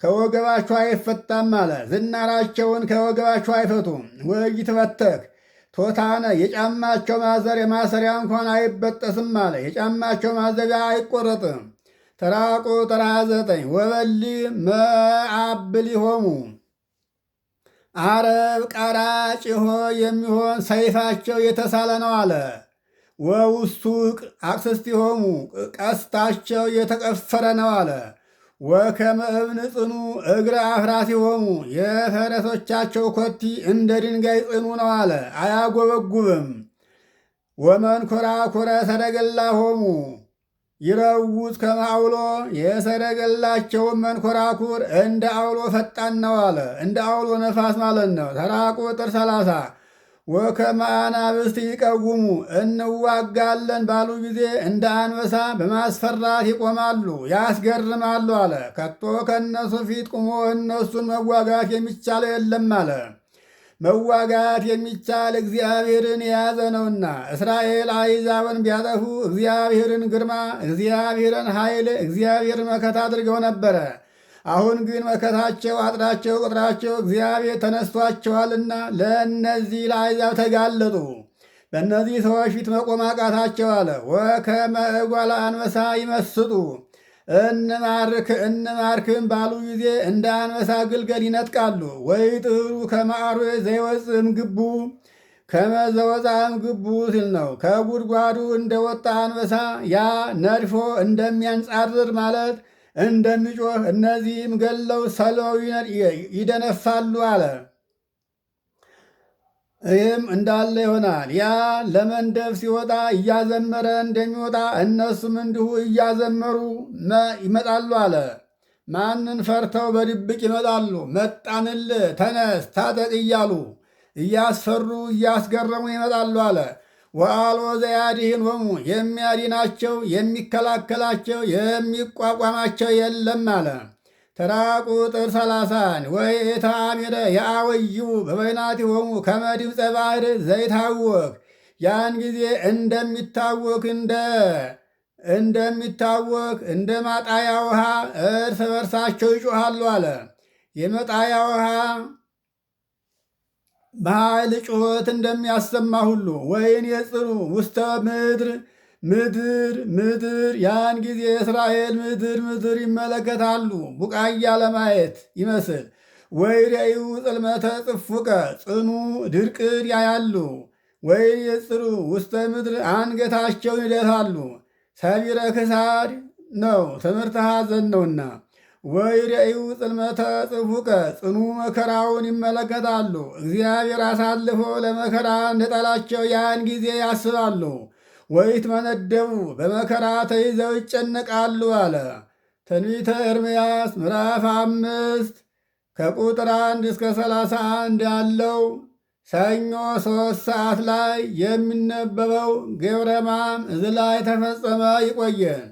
ከወገባቸው አይፈታም አለ። ዝናራቸውን ከወገባቸው አይፈቱም። ወኢይትበተክ ቶታነ የጫማቸው ማሰሪያ እንኳን አይበጠስም አለ። የጫማቸው ማዘቢያ አይቆረጥም። ተራ ቁጥር 29 ወበሊ መአብሊሆሙ አረብ ቀራጭ የሚሆን ሰይፋቸው የተሳለ ነው አለ። ወውሱቅ አቅስስቲሆሙ ቀስታቸው የተቀፈረ ነው አለ። ወከመ እብን ጽኑ እግረ አፍራሲሆሙ የፈረሶቻቸው ኮቲ እንደ ድንጋይ ጽኑ ነው አለ፣ አያጎበጉብም። ወመንኰራኵረ ሰረገላሆሙ ይረውፅ ከመ አውሎ የሰረገላቸውን መንኰራኩር እንደ አውሎ ፈጣን ነው አለ። እንደ አውሎ ነፋስ ማለት ነው። ተራ ቁጥር 30 ወከመ አናብስት ይቀውሙ እንዋጋለን ባሉ ጊዜ እንደ አንበሳ በማስፈራት ይቆማሉ ያስገርማሉ አለ። ከቶ ከእነሱ ፊት ቁሞ እነሱን መዋጋት የሚቻለው የለም አለ። መዋጋት የሚቻል እግዚአብሔርን የያዘ ነውና። እስራኤል አሕዛብን ቢያጠፉ እግዚአብሔርን ግርማ፣ እግዚአብሔርን ኃይል፣ እግዚአብሔርን መከታ አድርገው ነበረ። አሁን ግን መከታቸው፣ አጥራቸው፣ ቁጥራቸው እግዚአብሔር ተነስቷቸዋልና ለእነዚህ ለአሕዛብ ተጋለጡ። በእነዚህ ሰዎች ፊት መቆም አቃታቸው አለ። ወከመ እጓለ አንበሳ ይመስጡ እንማርክም ባሉ ጊዜ እንደ አንበሳ ግልገል ይነጥቃሉ። ወይጥሩ ከመ አርዌ ዘይወፅእ እምግቡ ከመ ዘወፅአ እምግቡ ሲል ነው። ከጉድጓዱ እንደወጣ አንበሳ ያ ነድፎ እንደሚያንጻርር ማለት እንደሚጮህ እነዚህም ገለው ሰልበው ይደነፋሉ አለ። ይህም እንዳለ ይሆናል። ያ ለመንደፍ ሲወጣ እያዘመረ እንደሚወጣ እነሱም እንዲሁ እያዘመሩ ይመጣሉ አለ። ማንን ፈርተው በድብቅ ይመጣሉ? መጣንል ተነስ ታጠቅ እያሉ እያስፈሩ እያስገረሙ ይመጣሉ አለ። ወአልቦ ዘያድኅኖሙ የሚያድናቸው የሚከላከላቸው የሚቋቋማቸው የለም አለ። ተራ ቁጥር 30 ወኢተአምረ የአወይው በበይናቲሆሙ ከመ ድምፀ ባሕር ዘይታወክ ያን ጊዜ እንደሚታወክ እንደ ማጣያ ውሃ እርስ በርሳቸው ይጮሃሉ አለ። የመጣያ ውሃ በኃይል ጩኸት እንደሚያሰማ ሁሉ ወይን የጽኑ ውስተ ምድር ያን ጊዜ እስራኤል ምድር ይመለከታሉ ቡቃያ ለማየት ይመስል። ወይሬዩ ጽልመተ ጽፉቀ ጽኑ ድርቅን ያያሉ። ወይን የጽኑ ውስተ ምድር አንገታቸውን ይደታሉ። ሰቢረ ክሳድ ነው ትምህርተ ሐዘን ነውና። ወይሬዩ ጽልመተ ጽፉቀ ጽኑ መከራውን ይመለከታሉ። እግዚአብሔር አሳልፎ ለመከራ እንደጣላቸው ያን ጊዜ ያስባሉ። ወይትመነደቡ በመከራ ተይዘው ይጨነቃሉ አለ። ትንቢተ ኤርምያስ ምዕራፍ 5 ከቁጥር 1 እስከ 31 ያለው ሰኞ 3 ሰዓት ላይ የሚነበበው ግብረ ሕማም እዚህ ላይ ተፈጸመ። ይቆየን።